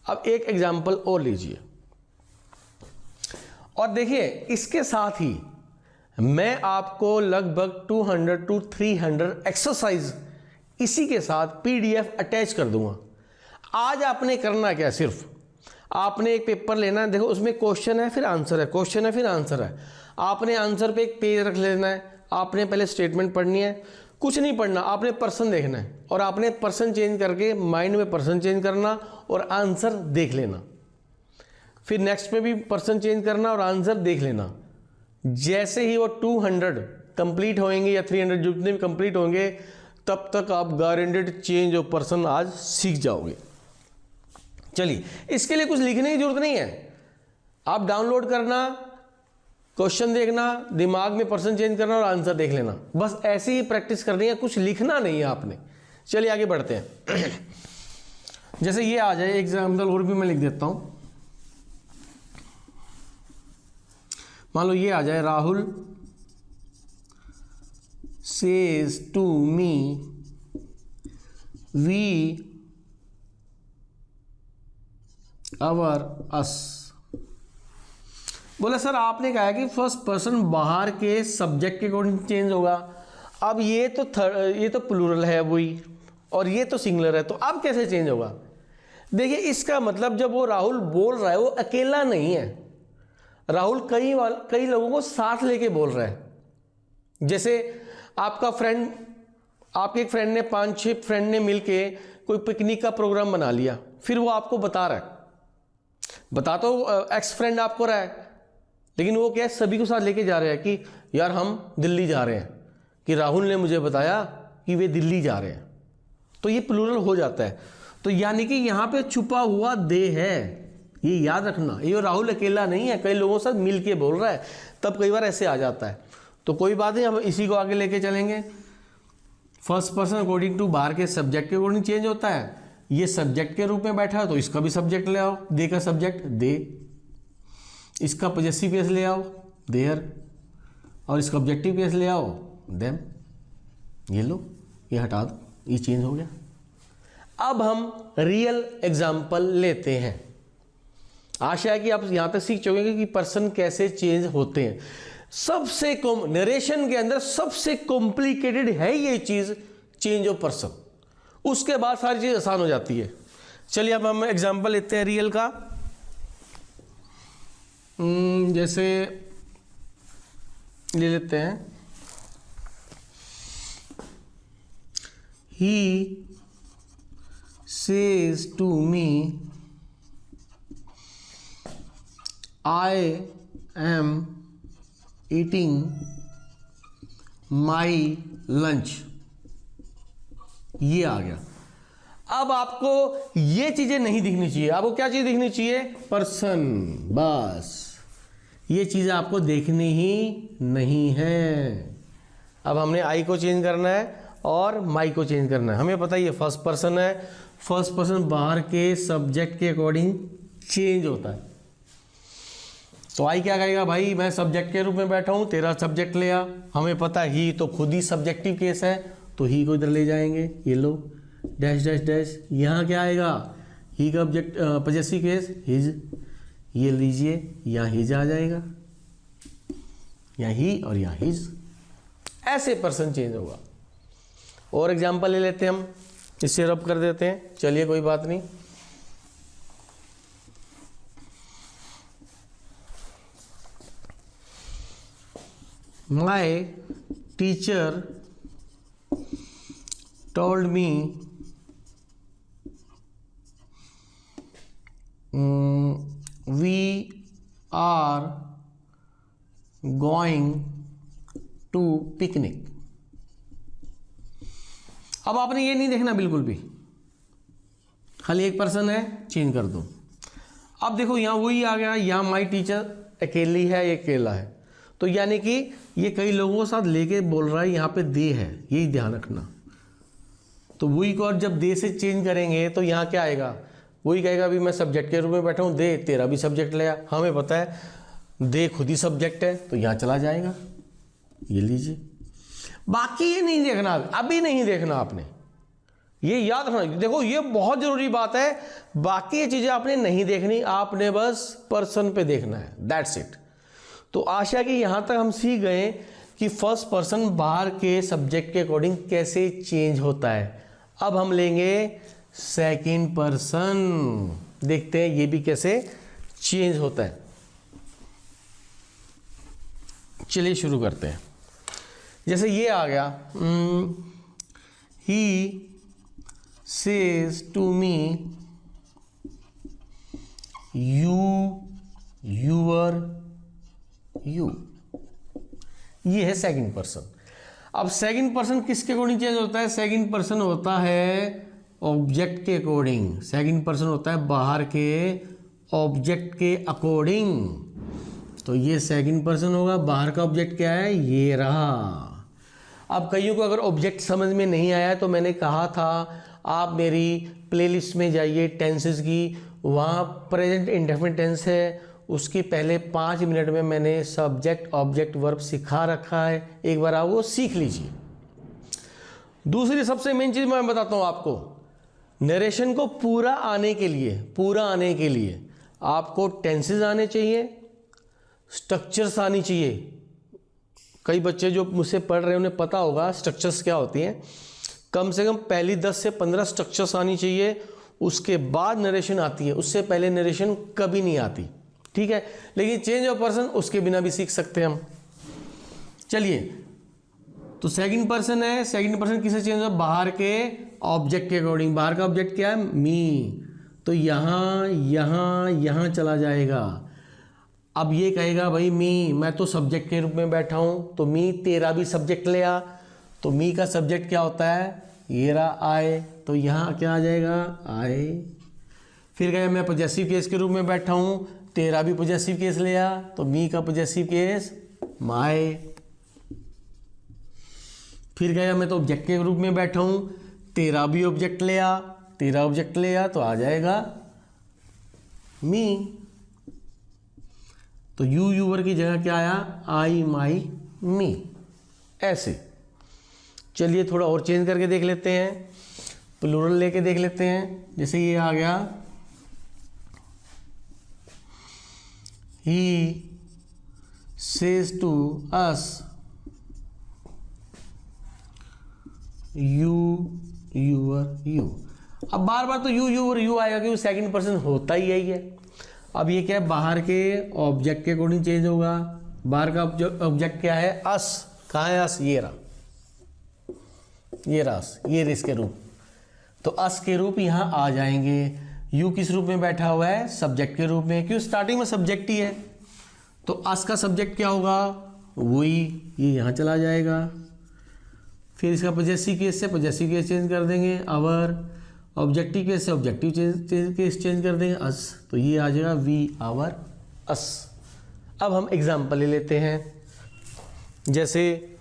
[SPEAKER 1] अब एक एग्जाम्पल और लीजिए, और देखिए इसके साथ ही मैं आपको लगभग 200 to 300 एक्सरसाइज इसी के साथ PDF अटैच कर दूंगा। आज आपने करना क्या, सिर्फ आपने एक पेपर लेना है, देखो उसमें क्वेश्चन है फिर आंसर है, क्वेश्चन है फिर आंसर है। आपने आंसर पे एक पेज रख लेना है, आपने पहले स्टेटमेंट पढ़नी है, कुछ नहीं पढ़ना, आपने पर्सन देखना है और आपने पर्सन चेंज करके माइंड में पर्सन चेंज करना और आंसर देख लेना। फिर नेक्स्ट पे भी पर्सन चेंज करना और आंसर देख लेना। जैसे ही वो 200 कंप्लीट होंगे या 300 जितने भी कंप्लीट होंगे, तब तक आप गारंटेड चेंज ऑफ पर्सन आज सीख जाओगे। चलिए, इसके लिए कुछ लिखने की जरूरत नहीं है, आप डाउनलोड करना, क्वेश्चन देखना, दिमाग में पर्सन चेंज करना और आंसर देख लेना, बस ऐसे ही प्रैक्टिस करनी है, कुछ लिखना नहीं है आपने। चलिए आगे बढ़ते हैं। जैसे ये आ जाए एग्जाम्पल और भी मैं लिख देता हूं। मान लो ये आ जाए, Rahul says to me we our us. बोला सर आपने कहा कि फर्स्ट पर्सन बाहर के सब्जेक्ट के अकॉर्डिंग चेंज होगा। अब ये तो प्लूरल है वही, और ये तो सिंगुलर है, तो अब कैसे चेंज होगा? देखिए इसका मतलब जब वो राहुल बोल रहा है वो अकेला नहीं है, राहुल कई लोगों को साथ लेके बोल रहा है। जैसे आपका फ्रेंड, आपके एक फ्रेंड ने 5-6 फ्रेंड ने मिलके कोई पिकनिक का प्रोग्राम बना लिया, फिर वो आपको बता रहा है, बता तो एक्स फ्रेंड आपको रहा है, लेकिन वो क्या है, सभी को साथ लेके जा रहे हैं कि यार हम दिल्ली जा रहे हैं, कि राहुल ने मुझे बताया कि वे दिल्ली जा रहे हैं, तो ये प्लूरल हो जाता है। तो यानी कि यहाँ पे छुपा हुआ दे है, ये याद रखना, ये राहुल अकेला नहीं है, कई लोगों से मिल के बोल रहा है, तब कई बार ऐसे आ जाता है। तो कोई बात नहीं, हम इसी को आगे लेके चलेंगे। फर्स्ट पर्सन अकॉर्डिंग टू बाहर के सब्जेक्ट के अकॉर्डिंग चेंज होता है। ये सब्जेक्ट के रूप में बैठा है तो इसका भी सब्जेक्ट ले आओ, दे का सब्जेक्ट दे, इसका पॉजेसिव केस ले आओ देयर, और इसका ऑब्जेक्टिव केस ले आओ देम। ये लो, ये हटा दो, ये चेंज हो गया। अब हम रियल एग्जाम्पल लेते हैं। आशा है कि आप यहां तक सीख चुके कि पर्सन कैसे चेंज होते हैं। सबसे नरेशन के अंदर सबसे कॉम्प्लिकेटेड है ये चीज, चेंज ऑफ पर्सन। उसके बाद सारी चीज आसान हो जाती है। चलिए अब हम एग्जाम्पल लेते हैं रियल का। जैसे ले लेते हैं, ही says to me I am eating my lunch। ये आ गया। अब आपको ये चीजें नहीं दिखनी चाहिए, आपको क्या चीज दिखनी चाहिए? पर्सन। बस ये चीजें आपको देखनी ही नहीं है। अब हमने आई को चेंज करना है और माई को चेंज करना है। हमें पता है ये फर्स्ट पर्सन है, फर्स्ट पर्सन बाहर के सब्जेक्ट के अकॉर्डिंग चेंज होता है। तो आई क्या कहेगा, भाई मैं सब्जेक्ट के रूप में बैठा हूं, तेरा सब्जेक्ट ले आ। हमें पता है ही तो खुद ही सब्जेक्टिव केस है, तो ही को इधर ले जाएंगे। ये लो डैश डैश डैश, यहाँ क्या आएगा? ही का ऑब्जेक्ट पॉजेसिव केस हिज, ये लीजिए यहाँ हिज आ जाएगा, यहाँ ही और यहाँ हिज। ऐसे पर्सन चेंज होगा। और एग्जाम्पल ले लेते हैं हम, इससे रब कर देते हैं। चलिए कोई बात नहीं। My teacher told me we are going to picnic. अब आपने ये नहीं देखना बिल्कुल भी, खाली एक पर्सन है, चेंज कर दो। अब देखो यहाँ वही आ गया, यहाँ माई टीचर अकेली है, ये अकेला है, तो यानी कि ये कई लोगों के साथ लेके बोल रहा है, यहाँ पे दे है, यही ध्यान रखना। तो वही को और जब दे से चेंज करेंगे तो यहाँ क्या आएगा? वही कहेगा अभी मैं सब्जेक्ट के रूप में बैठा हूँ, दे तेरा भी सब्जेक्ट ले आ। हमें पता है दे खुद ही सब्जेक्ट है, तो यहाँ चला जाएगा। ये लीजिए। बाकी ये नहीं देखना, अभी नहीं देखना आपने, ये याद रखना। देखो ये बहुत जरूरी बात है, बाकी ये चीजें आपने नहीं देखनी, आपने बस पर्सन पे देखना है, दैट्स इट। तो आशा कि यहां तक हम सीख गए कि फर्स्ट पर्सन बाहर के सब्जेक्ट के अकॉर्डिंग कैसे चेंज होता है। अब हम लेंगे सेकंड पर्सन, देखते हैं ये भी कैसे चेंज होता है। चलिए शुरू करते हैं। जैसे ये आ गया, he says to me you, your, you. ये है सेकंड पर्सन। अब सेकंड पर्सन किसके अकॉर्डिंग चेंज होता है? सेकंड पर्सन होता है ऑब्जेक्ट के अकॉर्डिंग। सेकंड पर्सन होता है बाहर के ऑब्जेक्ट के अकॉर्डिंग। तो ये सेकंड पर्सन होगा, बाहर का ऑब्जेक्ट क्या है? ये रहा। अब कईयों को अगर ऑब्जेक्ट समझ में नहीं आया तो मैंने कहा था आप मेरी प्लेलिस्ट में जाइए टेंसेस की, वहाँ प्रेजेंट इंडेफिनिट टेंस है, उसके पहले 5 मिनट में मैंने सब्जेक्ट ऑब्जेक्ट वर्ब सिखा रखा है, एक बार आप वो सीख लीजिए। दूसरी सबसे मेन चीज़ मैं बताता हूँ आपको, नरेशन को पूरा आने के लिए आपको टेंसेस आने चाहिए, स्ट्रक्चर्स आनी चाहिए। कई बच्चे जो मुझसे पढ़ रहे हैं उन्हें पता होगा स्ट्रक्चर्स क्या होती हैं। कम से कम पहली 10 से 15 स्ट्रक्चर्स आनी चाहिए, उसके बाद नरेशन आती है, उससे पहले नरेशन कभी नहीं आती, ठीक है। लेकिन चेंज ऑफ पर्सन उसके बिना भी सीख सकते हैं हम। चलिए, तो सेकंड पर्सन है, सेकंड पर्सन किसे चेंज हो, बाहर के ऑब्जेक्ट के अकॉर्डिंग। बाहर का ऑब्जेक्ट क्या है, मी, तो यहाँ चला जाएगा। अब ये कहेगा भाई मी, मैं तो सब्जेक्ट के रूप में बैठा हूँ, तो मी तेरा भी सब्जेक्ट ले आ, तो मी का सब्जेक्ट क्या होता है, ये रहा आए, तो यहाँ क्या आ जाएगा, आए। फिर कहेगा मैं पॉजेसिव केस के रूप में बैठा हूँ, तेरा भी पॉजेसिव केस ले आ, तो मी का पॉजेसिव केस माय। फिर कहेगा मैं तो ऑब्जेक्ट के रूप में बैठा हूँ, तेरा भी ऑब्जेक्ट ले आ, तेरा ऑब्जेक्ट ले आ, तो आ जाएगा मी। तो यू यूवर की जगह क्या आया, आई माई मी, ऐसे। चलिए थोड़ा और चेंज करके देख लेते हैं, प्लूरल लेके देख लेते हैं। जैसे ये आ गया, he says to us, you your you. अब बार बार तो यू यूअर यू आएगा क्योंकि सेकंड पर्सन होता ही यही है। अब ये क्या है, बाहर के ऑब्जेक्ट के अकॉर्डिंग चेंज होगा। बाहर का ऑब्जेक्ट क्या है, अस। कहाँ है अस, ये रहा, ये रस, ये इसके रूप, तो अस के रूप यहाँ आ जाएंगे। यू किस रूप में बैठा हुआ है, सब्जेक्ट के रूप में, क्यों स्टार्टिंग में सब्जेक्ट ही है, तो अस का सब्जेक्ट क्या होगा, वही, ये यहाँ चला जाएगा। फिर इसका पॉजेसिव केस से पॉजेसिव केस चेंज कर देंगे, अवर। ऑब्जेक्टिव केस से ऑब्जेक्टिव केस चेंज कर देंगे, अस, तो ये आ जाएगा वी आवर अस। अब हम एग्जाम्पल ले लेते हैं, जैसे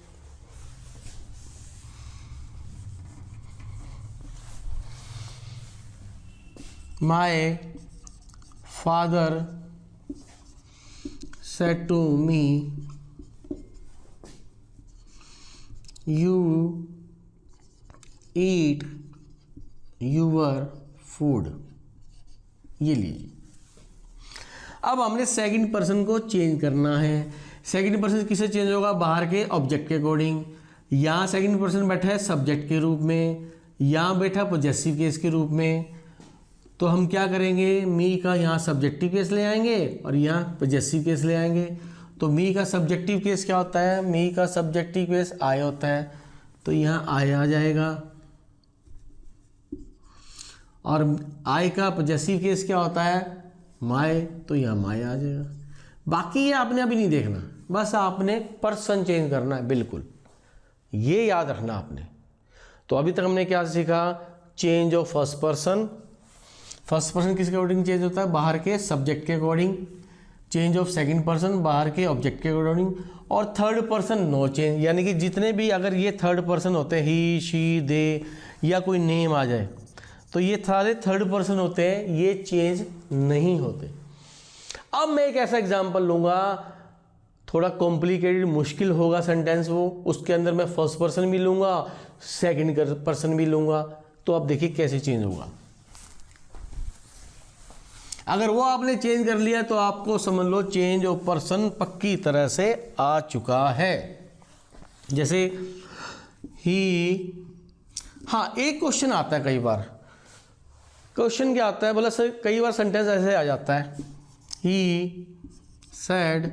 [SPEAKER 1] my father said to me, you eat your food. ये लीजिए। अब हमने सेकंड पर्सन को चेंज करना है। सेकंड पर्सन किसे चेंज होगा, बाहर के ऑब्जेक्ट के अकॉर्डिंग। यहाँ सेकंड पर्सन बैठा है सब्जेक्ट के रूप में, यहाँ बैठा पॉजेसिव केस के रूप में, तो हम क्या करेंगे, मी का यहाँ सब्जेक्टिव केस ले आएंगे और यहाँ पॉजेसिव केस ले आएंगे। तो मी का सब्जेक्टिव केस क्या होता है, मी का सब्जेक्टिव केस आई होता है, तो यहाँ आई आ जाएगा। और आई का पॉजेसिव केस क्या होता है, माय, तो यहाँ माय आ जाएगा। बाकी ये आपने अभी नहीं देखना, बस आपने पर्सन चेंज करना है, बिल्कुल ये याद रखना आपने। तो अभी तक हमने क्या सीखा, change of first person. First person किसके अकॉर्डिंग चेंज होता है, बाहर के सब्जेक्ट के according. Change of second person बाहर के ऑब्जेक्ट के अकॉर्डिंग। और थर्ड पर्सन नो चेंज, यानी कि जितने भी अगर ये थर्ड पर्सन होते हैं, ही शी दे या कोई नेम आ जाए, तो ये सारे थर्ड पर्सन होते हैं, ये चेंज नहीं होते। अब मैं एक ऐसा एग्जांपल लूँगा, थोड़ा कॉम्प्लिकेटेड मुश्किल होगा सेंटेंस वो, उसके अंदर मैं फर्स्ट पर्सन भी लूँगा, सेकंड पर्सन भी लूँगा, तो अब देखिए कैसे चेंज होगा। अगर वो आपने चेंज कर लिया तो आपको समझ लो चेंज ऑफ पर्सन पक्की तरह से आ चुका है। जैसे ही, हाँ एक क्वेश्चन आता है कई बार, क्वेश्चन क्या आता है, बोला सर कई बार सेंटेंस ऐसे आ जाता है, he said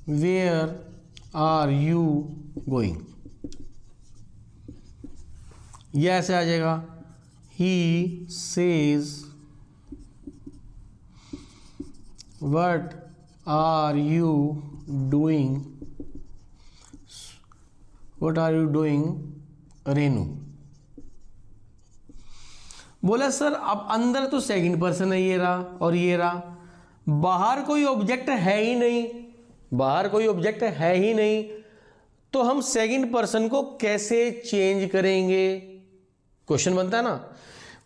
[SPEAKER 1] where are you going, ये ऐसे आ जाएगा, he says what are you doing, what are you doing Renu. बोला सर अब अंदर तो सेकंड पर्सन है, ये रहा और ये रहा, बाहर कोई ऑब्जेक्ट है ही नहीं, बाहर कोई ऑब्जेक्ट है ही नहीं, तो हम सेकंड पर्सन को कैसे चेंज करेंगे, क्वेश्चन बनता है ना।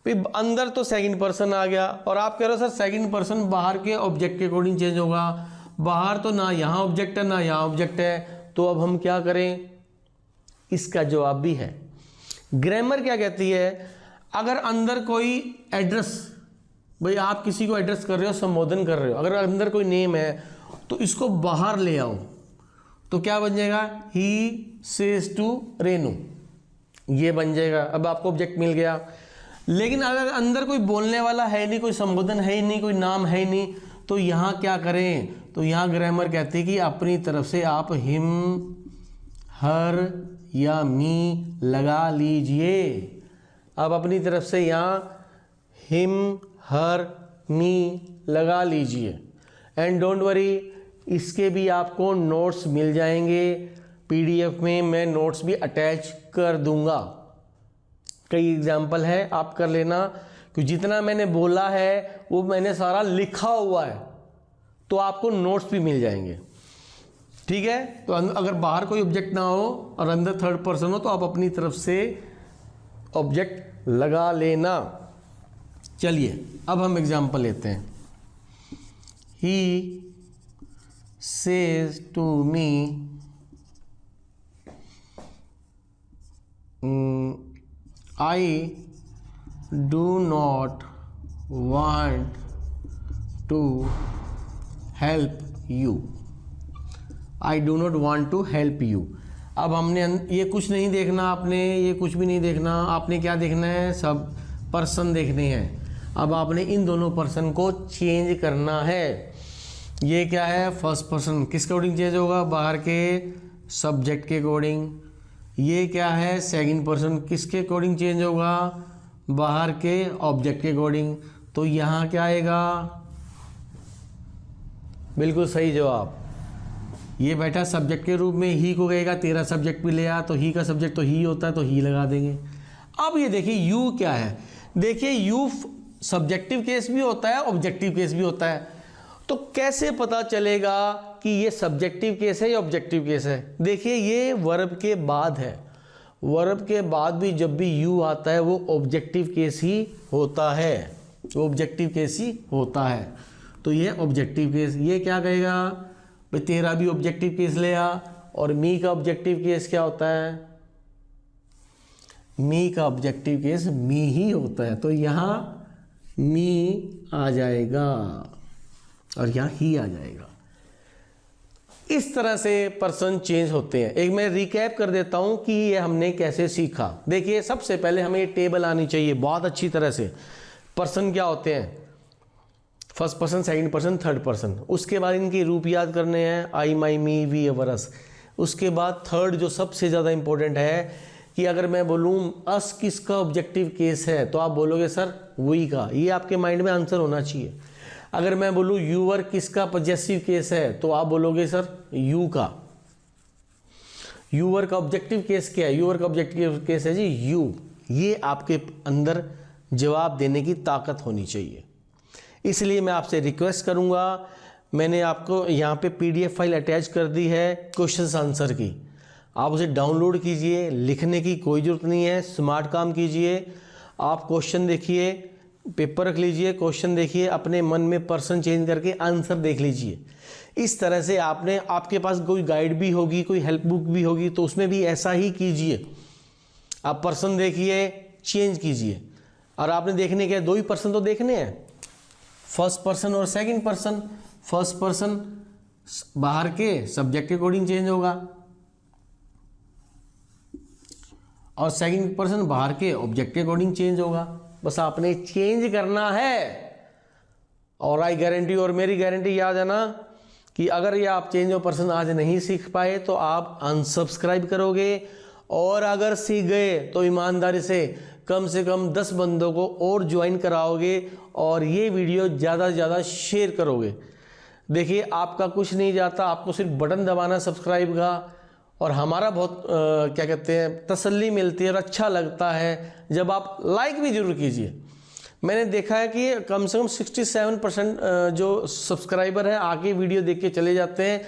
[SPEAKER 1] फिर अंदर तो सेकंड पर्सन आ गया और आप कह रहे हो सर सेकंड पर्सन बाहर के ऑब्जेक्ट के अकॉर्डिंग चेंज होगा, बाहर तो ना यहाँ ऑब्जेक्ट है ना यहाँ ऑब्जेक्ट है, तो अब हम क्या करें? इसका जवाब भी है। ग्रामर क्या कहती है, अगर अंदर कोई एड्रेस, भाई आप किसी को एड्रेस कर रहे हो, संबोधन कर रहे हो, अगर अंदर कोई नेम है तो इसको बाहर ले आओ तो क्या बन जाएगा? ही सेज टू रेनू, ये बन जाएगा। अब आपको ऑब्जेक्ट मिल गया। लेकिन अगर अंदर कोई बोलने वाला है नहीं, कोई संबोधन है ही नहीं, कोई नाम है ही नहीं, तो यहाँ क्या करें? तो यहाँ ग्रामर कहती है कि अपनी तरफ से आप हिम, हर या मी लगा लीजिए। अब अपनी तरफ से यहाँ हिम, हर, मी लगा लीजिए। एंड डोंट वरी, इसके भी आपको नोट्स मिल जाएंगे पीडीएफ में, मैं नोट्स भी अटैच कर दूंगा। कई एग्जाम्पल है, आप कर लेना, कि जितना मैंने बोला है वो मैंने सारा लिखा हुआ है, तो आपको नोट्स भी मिल जाएंगे। ठीक है, तो अगर बाहर कोई ऑब्जेक्ट ना हो और अंदर थर्ड पर्सन हो तो आप अपनी तरफ से ऑब्जेक्ट लगा लेना। चलिए अब हम एग्जाम्पल लेते हैं। He says to me I do not want to help you. I do not want to help you. अब हमने ये कुछ नहीं देखना, आपने ये कुछ भी नहीं देखना, आपने क्या देखना है? सब पर्सन देखने हैं। अब आपने इन दोनों पर्सन को चेंज करना है। ये क्या है? फर्स्ट पर्सन किसके अकॉर्डिंग चेंज होगा? बाहर के सब्जेक्ट के अकॉर्डिंग। ये क्या है? सेकंड पर्सन किसके अकॉर्डिंग चेंज होगा? बाहर के ऑब्जेक्ट के अकॉर्डिंग। तो यहाँ क्या आएगा? बिल्कुल सही जवाब। ये बैठा सब्जेक्ट के रूप में, ही को कहेगा तेरा सब्जेक्ट भी ले आ, तो ही का सब्जेक्ट तो ही होता है, तो ही लगा देंगे। अब ये देखिए यू क्या है। देखिए यू सब्जेक्टिव केस भी होता है, ऑब्जेक्टिव केस भी होता है। तो कैसे पता चलेगा कि ये सब्जेक्टिव केस है या ऑब्जेक्टिव केस है? देखिए ये वर्ब के बाद है, वर्ब के बाद भी जब भी यू आता है वो ऑब्जेक्टिव केस ही होता है, वो ऑब्जेक्टिव केस ही होता है। तो ये ऑब्जेक्टिव केस, ये क्या कहेगा? भाई तेरा भी ऑब्जेक्टिव केस ले आ। और मी का ऑब्जेक्टिव केस क्या होता है? मी का ऑब्जेक्टिव केस मी ही होता है, तो यहाँ मी आ जाएगा और यहाँ ही आ जाएगा। इस तरह से पर्सन चेंज होते हैं। एक मैं रिकैप कर देता हूं कि ये हमने कैसे सीखा। देखिए सबसे पहले हमें ये टेबल आनी चाहिए बहुत अच्छी तरह से। पर्सन क्या होते हैं? First person, second person, third person. उसके बाद इनके रूप याद करने हैं, I, my, me, we, our, अस। उसके बाद थर्ड जो सबसे ज़्यादा इंपॉर्टेंट है कि अगर मैं बोलूँ अस किसका ऑब्जेक्टिव केस है, तो आप बोलोगे सर वी का। ये आपके माइंड में आंसर होना चाहिए। अगर मैं बोलूँ यूवर किसका पॉजेसिव केस है, तो आप बोलोगे सर यू का। यूवर का ऑब्जेक्टिव केस क्या है? यूवर का ऑब्जेक्टिव केस है जी यू। ये आपके अंदर जवाब देने की ताकत होनी चाहिए। इसलिए मैं आपसे रिक्वेस्ट करूंगा, मैंने आपको यहाँ पे पीडीएफ फाइल अटैच कर दी है क्वेश्चन आंसर की। आप उसे डाउनलोड कीजिए, लिखने की कोई ज़रूरत नहीं है, स्मार्ट काम कीजिए। आप क्वेश्चन देखिए, पेपर रख लीजिए, क्वेश्चन देखिए, अपने मन में पर्सन चेंज करके आंसर देख लीजिए। इस तरह से आपके पास कोई गाइड भी होगी, कोई हेल्प बुक भी होगी, तो उसमें भी ऐसा ही कीजिए। आप पर्सन देखिए, चेंज कीजिए। और आपने देखने के दो ही पर्सन तो देखने हैं, फर्स्ट पर्सन और सेकंड पर्सन। फर्स्ट पर्सन बाहर के सब्जेक्ट के अकॉर्डिंग चेंज होगा और सेकंड पर्सन बाहर के ऑब्जेक्ट के अकॉर्डिंग चेंज होगा। बस आपने चेंज करना है। और आई गारंटी और मेरी गारंटी याद है ना कि अगर ये आप चेंज ऑफ पर्सन आज नहीं सीख पाए तो आप अनसब्सक्राइब करोगे, और अगर सीख गए तो ईमानदारी से कम 10 बंदों को और ज्वाइन कराओगे और ये वीडियो ज़्यादा से ज़्यादा शेयर करोगे। देखिए आपका कुछ नहीं जाता, आपको सिर्फ बटन दबाना सब्सक्राइब का, और हमारा बहुत क्या कहते हैं तसल्ली मिलती है और अच्छा लगता है जब आप लाइक भी ज़रूर कीजिए। मैंने देखा है कि कम से कम 67% जो सब्सक्राइबर हैं आके वीडियो देख के चले जाते हैं,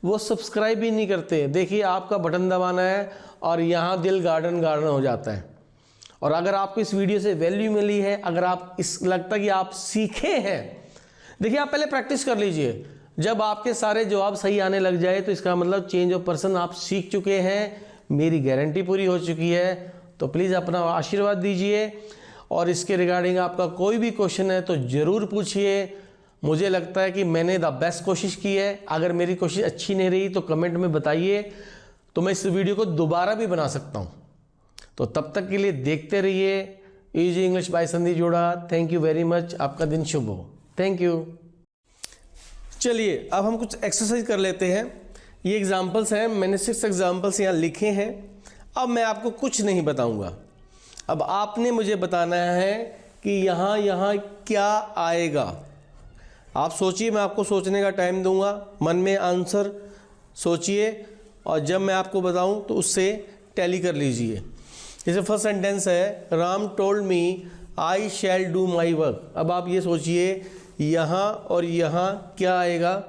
[SPEAKER 1] वो सब्सक्राइब ही नहीं करते। देखिए आपका बटन दबाना है और यहाँ दिल गार्डन गार्डन हो जाता है। और अगर आपको इस वीडियो से वैल्यू मिली है, अगर आप इस लगता है कि आप सीखे हैं, देखिए आप पहले प्रैक्टिस कर लीजिए। जब आपके सारे जवाब सही आने लग जाए तो इसका मतलब चेंज ऑफ पर्सन आप सीख चुके हैं, मेरी गारंटी पूरी हो चुकी है। तो प्लीज़ अपना आशीर्वाद दीजिए और इसके रिगार्डिंग आपका कोई भी क्वेश्चन है तो ज़रूर पूछिए। मुझे लगता है कि मैंने द बेस्ट कोशिश की है। अगर मेरी कोशिश अच्छी नहीं रही तो कमेंट में बताइए, तो मैं इस वीडियो को दोबारा भी बना सकता हूँ। तो तब तक के लिए देखते रहिए इजी इंग्लिश बाय संदीप जोड़ा। Thank you very much. आपका दिन शुभ हो। Thank you. चलिए अब हम कुछ एक्सरसाइज कर लेते हैं। ये एग्जाम्पल्स हैं, मैंने 6 एग्जाम्पल्स यहाँ लिखे हैं। अब मैं आपको कुछ नहीं बताऊंगा, अब आपने मुझे बताना है कि यहाँ क्या आएगा। आप सोचिए, मैं आपको सोचने का टाइम दूंगा, मन में आंसर सोचिए और जब मैं आपको बताऊं तो उससे टैली कर लीजिए। जैसे फर्स्ट सेंटेंस है, Ram told me I shall do my work. अब आप ये सोचिए यहाँ और यहाँ क्या आएगा।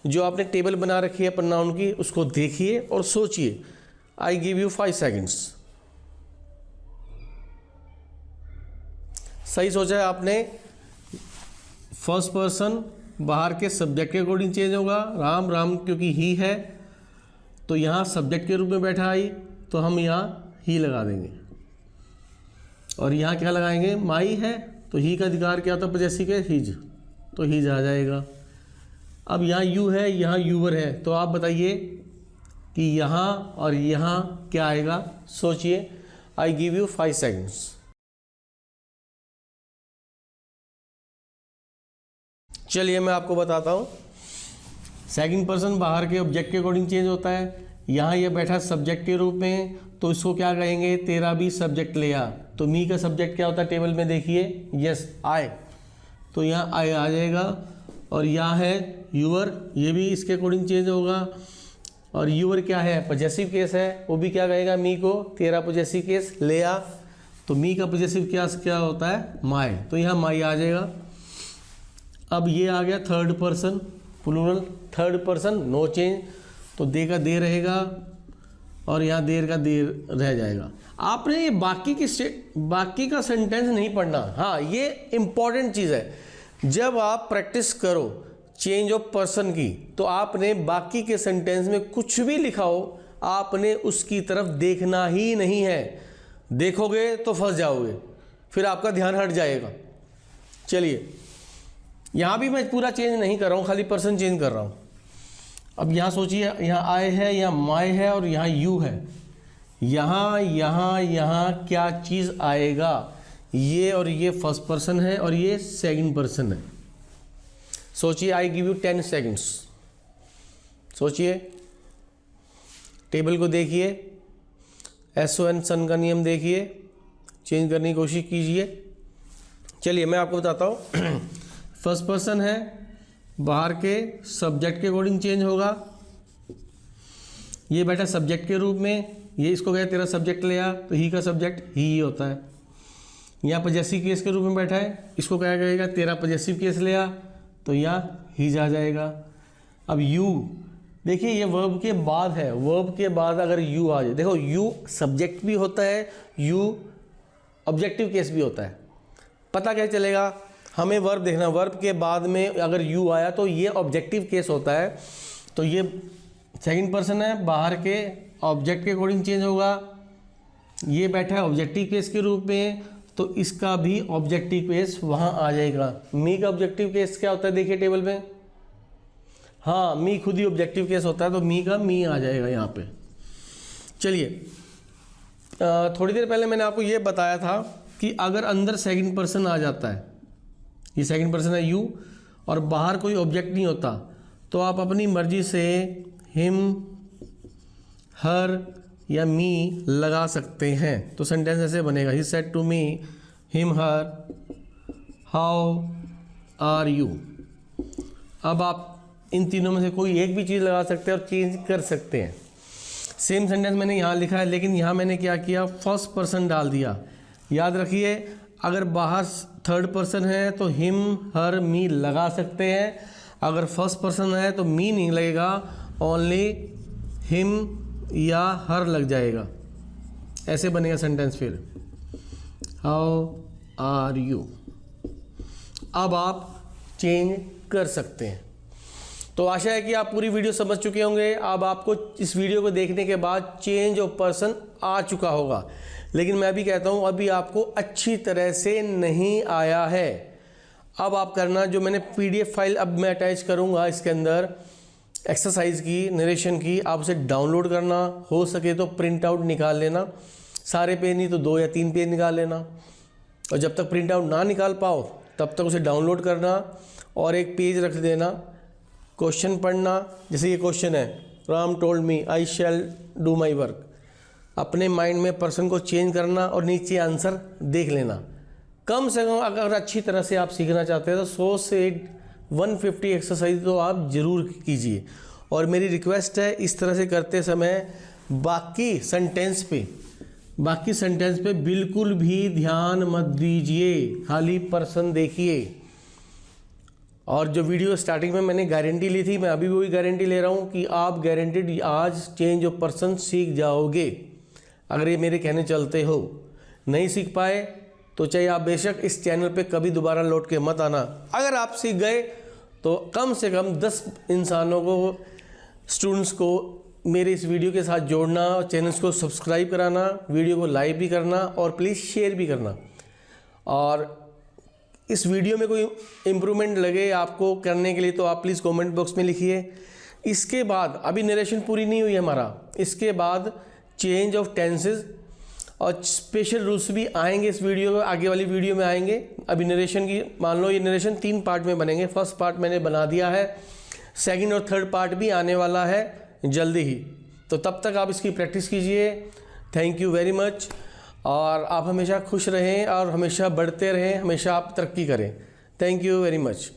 [SPEAKER 1] जो आपने टेबल बना रखी है प्रोनाउन की, उसको देखिए और सोचिए। I give you 5 seconds. सही सोचा है आपने। फर्स्ट पर्सन बाहर के सब्जेक्ट के अकॉर्डिंग चेंज होगा। राम, राम क्योंकि ही है तो यहाँ सब्जेक्ट के रूप में बैठा आई, तो हम यहाँ ही लगा देंगे। और यहाँ क्या लगाएंगे, माई है तो ही का अधिकार क्या होता है पजेसिव के, हिज, तो हिज आ जाएगा। अब यहाँ यू है, यहाँ यूवर है, तो आप बताइए कि यहाँ और यहाँ क्या आएगा। सोचिए। I give you 5 seconds. चलिए मैं आपको बताता हूँ। सेकंड पर्सन बाहर के ऑब्जेक्ट के अकॉर्डिंग चेंज होता है। यहाँ ये बैठा सब्जेक्ट के रूप में, तो इसको क्या कहेंगे, तेरा भी सब्जेक्ट ले आ। तो मी का सब्जेक्ट क्या होता है टेबल में देखिए, यस आई, तो यहाँ आई आ जाएगा। और यहाँ है यूअर, ये भी इसके अकॉर्डिंग चेंज होगा। और यूअर क्या है, पॉजेसिव केस है, वो भी क्या कहेगा, मी को तेरा पॉजेसिव केस ले आ। तो मी का पॉजेसिव क्या होता है, माई, तो यहाँ माई आ जाएगा। अब ये आ गया third person plural, third person no change, तो दे का दे रहेगा और यहाँ देर का देर रह जाएगा। आपने ये बाकी का सेंटेंस नहीं पढ़ना। हाँ, ये इम्पॉर्टेंट चीज़ है। जब आप प्रैक्टिस करो चेंज ऑफ पर्सन की, तो आपने बाकी के सेंटेंस में कुछ भी लिखा हो, आपने उसकी तरफ देखना ही नहीं है। देखोगे तो फंस जाओगे, फिर आपका ध्यान हट जाएगा। चलिए, यहाँ भी मैं पूरा चेंज नहीं कर रहा हूँ, खाली पर्सन चेंज कर रहा हूँ। अब यहाँ सोचिए, यहाँ आई है, यहाँ माई है और यहाँ यू है। यहाँ क्या चीज़ आएगा, ये और ये फर्स्ट पर्सन है और ये सेकंड पर्सन है। सोचिए। I give you 10 seconds. सोचिए, टेबल को देखिए, SON सन का नियम देखिए, चेंज करने की कोशिश कीजिए। चलिए मैं आपको बताता हूँ। फर्स्ट पर्सन है, बाहर के सब्जेक्ट के अकॉर्डिंग चेंज होगा। ये बैठा सब्जेक्ट के रूप में, ये इसको कहे तेरा सब्जेक्ट ले आ, तो ही का सब्जेक्ट ही होता है। यहाँ पॉजेसिव केस के रूप में बैठा है, इसको क्या कहेगा, तेरा पॉजेसिव केस ले आ, तो यहाँ ही आ जाएगा। अब यू, देखिए ये वर्ब के बाद है, वर्ब के बाद अगर यू आ जाए, देखो यू सब्जेक्ट भी होता है, यू ऑब्जेक्टिव केस भी होता है। पता क्या चलेगा, हमें वर्ब देखना, वर्ब के बाद में अगर यू आया तो ये ऑब्जेक्टिव केस होता है। तो ये सेकंड पर्सन है, बाहर के ऑब्जेक्ट के अकॉर्डिंग चेंज होगा। ये बैठा है ऑब्जेक्टिव केस के रूप में, तो इसका भी ऑब्जेक्टिव केस वहाँ आ जाएगा। मी का ऑब्जेक्टिव केस क्या होता है, देखिए टेबल में, हाँ मी खुद ही ऑब्जेक्टिव केस होता है, तो मी का मी आ जाएगा यहाँ पे। चलिए, थोड़ी देर पहले मैंने आपको ये बताया था कि अगर अंदर सेकंड पर्सन आ जाता है, ये सेकंड पर्सन है यू, और बाहर कोई ऑब्जेक्ट नहीं होता, तो आप अपनी मर्जी से हिम, हर या मी लगा सकते हैं। तो सेंटेंस ऐसे बनेगा, he said to me, him, her, how are you. अब आप इन तीनों में से कोई एक भी चीज़ लगा सकते हैं और चेंज कर सकते हैं। सेम सेंटेंस मैंने यहाँ लिखा है, लेकिन यहाँ मैंने क्या किया, फर्स्ट पर्सन डाल दिया। याद रखिए, अगर बाहर थर्ड पर्सन है तो हिम, हर, मी लगा सकते हैं। अगर फर्स्ट पर्सन है तो मी नहीं लगेगा, ओनली हिम या हर लग जाएगा, ऐसे बनेगा सेंटेंस। फिर हाउ आर यू। अब आप चेंज कर सकते हैं। तो आशा है कि आप पूरी वीडियो समझ चुके होंगे। अब आपको इस वीडियो को देखने के बाद चेंज ऑफ पर्सन आ चुका होगा, लेकिन मैं भी कहता हूँ अभी आपको अच्छी तरह से नहीं आया है। अब आप करना, जो मैंने PDF फाइल अब मैं अटैच करूँगा इसके अंदर एक्सरसाइज की, नरेशन की, आप उसे डाउनलोड करना, हो सके तो प्रिंट आउट निकाल लेना, सारे पेज नहीं तो 2 या 3 पेज निकाल लेना, और जब तक प्रिंट आउट ना निकाल पाओ तब तक उसे डाउनलोड करना और एक पेज रख देना, क्वेश्चन पढ़ना। जैसे ये क्वेश्चन है, Ram told me I shall do my work. अपने माइंड में पर्सन को चेंज करना और नीचे आंसर देख लेना। कम से कम अगर अच्छी तरह से आप सीखना चाहते हैं तो 100 से 150 एक्सरसाइज तो आप ज़रूर कीजिए। और मेरी रिक्वेस्ट है, इस तरह से करते समय बाकी सेंटेंस पे बिल्कुल भी ध्यान मत दीजिए, खाली पर्सन देखिए। और जो वीडियो स्टार्टिंग में मैंने गारंटी ली थी, मैं अभी वही गारंटी ले रहा हूँ कि आप गारंटीड आज चेंज ऑफ पर्सन सीख जाओगे, अगर ये मेरे कहने चलते हो। नहीं सीख पाए तो चाहे आप बेशक इस चैनल पे कभी दोबारा लौट के मत आना। अगर आप सीख गए तो कम से कम 10 इंसानों को, स्टूडेंट्स को मेरे इस वीडियो के साथ जोड़ना, चैनल्स को सब्सक्राइब कराना, वीडियो को लाइक भी करना और प्लीज़ शेयर भी करना। और इस वीडियो में कोई इम्प्रूवमेंट लगे आपको करने के लिए तो आप प्लीज़ कमेंट बॉक्स में लिखिए। इसके बाद अभी नरेशन पूरी नहीं हुई है हमारा, इसके बाद चेंज ऑफ टेंसेस और स्पेशल रूल्स भी आएंगे इस वीडियो में, आगे वाली वीडियो में आएंगे। अभी नरेशन की मान लो ये नरेशन 3 पार्ट में बनेंगे। फर्स्ट पार्ट मैंने बना दिया है, सेकंड और थर्ड पार्ट भी आने वाला है जल्दी ही। तो तब तक आप इसकी प्रैक्टिस कीजिए। Thank you very much. और आप हमेशा खुश रहें और हमेशा बढ़ते रहें, हमेशा आप तरक्की करें। Thank you very much.